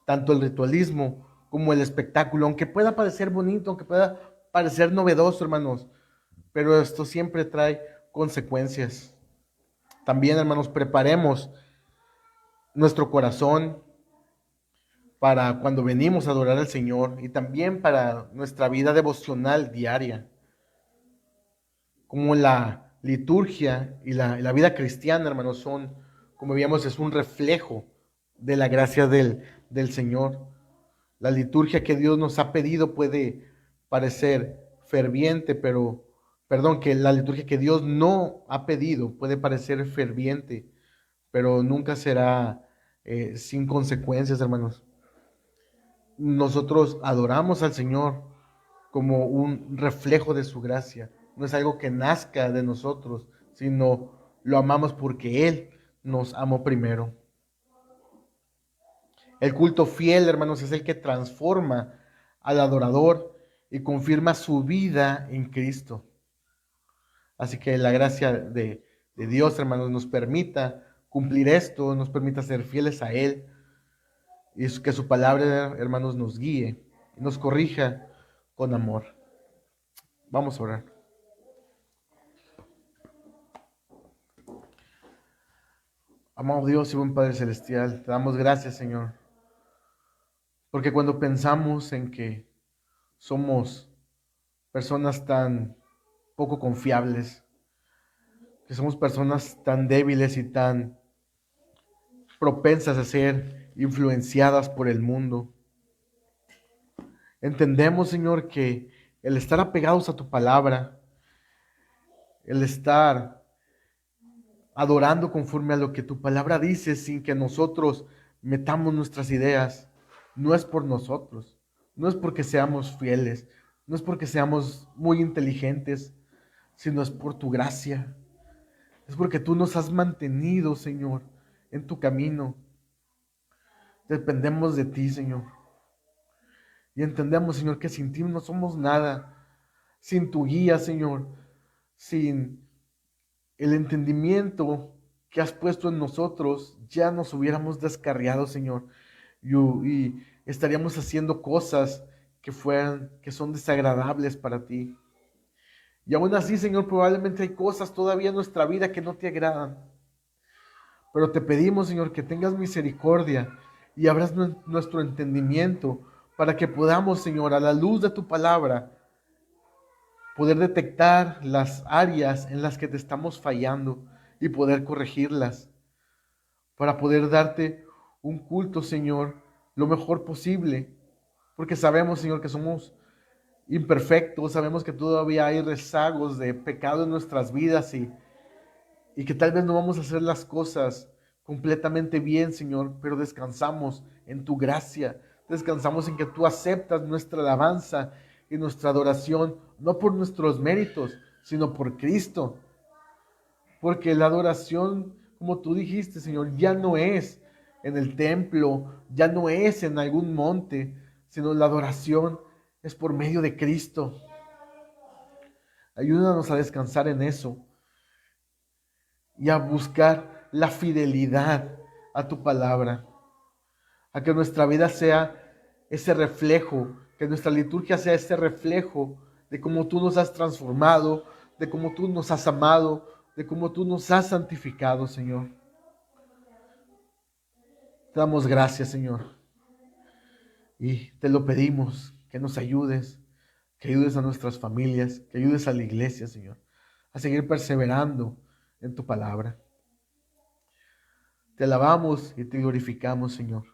tanto el ritualismo como el espectáculo, aunque pueda parecer bonito, aunque pueda parecer novedoso, hermanos, pero esto siempre trae consecuencias. También, hermanos, preparemos nuestro corazón para cuando venimos a adorar al Señor y también para nuestra vida devocional diaria. Como la liturgia y la vida cristiana, hermanos, son, como veíamos, es un reflejo de la gracia del Señor. La liturgia que Dios nos ha pedido puede parecer ferviente, que la liturgia que Dios no ha pedido puede parecer ferviente, pero nunca será sin consecuencias, hermanos. Nosotros adoramos al Señor como un reflejo de su gracia. No es algo que nazca de nosotros, sino lo amamos porque Él nos amó primero. El culto fiel, hermanos, es el que transforma al adorador y confirma su vida en Cristo. Así que la gracia de Dios, hermanos, nos permita cumplir esto, nos permita ser fieles a Él y que su palabra, hermanos, nos guíe y nos corrija con amor. Vamos a orar. Amado Dios y buen Padre Celestial, te damos gracias, Señor, porque cuando pensamos en que somos personas tan poco confiables, que somos personas tan débiles y tan propensas a ser influenciadas por el mundo, entendemos, Señor, que el estar apegados a tu palabra, el estar adorando conforme a lo que tu palabra dice sin que nosotros metamos nuestras ideas, no es por nosotros, no es porque seamos fieles, no es porque seamos muy inteligentes, sino es por tu gracia. Es porque tú nos has mantenido, Señor, en tu camino. Dependemos de ti, Señor. Y entendemos, Señor, que sin ti no somos nada. Sin tu guía, Señor. Sin el entendimiento que has puesto en nosotros, ya nos hubiéramos descarriado, Señor. Y estaríamos haciendo cosas que son desagradables para ti. Y aún así, Señor, probablemente hay cosas todavía en nuestra vida que no te agradan. Pero te pedimos, Señor, que tengas misericordia y abras nuestro entendimiento para que podamos, Señor, a la luz de tu palabra, poder detectar las áreas en las que te estamos fallando y poder corregirlas, para poder darte un culto, Señor, lo mejor posible, porque sabemos, Señor, que somos imperfectos, sabemos que todavía hay rezagos de pecado en nuestras vidas y que tal vez no vamos a hacer las cosas completamente bien, Señor, pero descansamos en tu gracia, descansamos en que tú aceptas nuestra alabanza y nuestra adoración, no por nuestros méritos, sino por Cristo. Porque la adoración, como tú dijiste, Señor, ya no es en el templo, ya no es en algún monte, sino la adoración es por medio de Cristo. Ayúdanos a descansar en eso y a buscar la fidelidad a tu palabra, a que nuestra vida sea ese reflejo, que nuestra liturgia sea ese reflejo de cómo tú nos has transformado, de cómo tú nos has amado, de cómo tú nos has santificado, Señor. Te damos gracias, Señor, y te lo pedimos, que nos ayudes, que ayudes a nuestras familias, que ayudes a la iglesia, Señor, a seguir perseverando en tu palabra. Te alabamos y te glorificamos, Señor.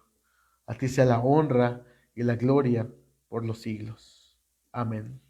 A ti sea la honra y la gloria por los siglos. Amén.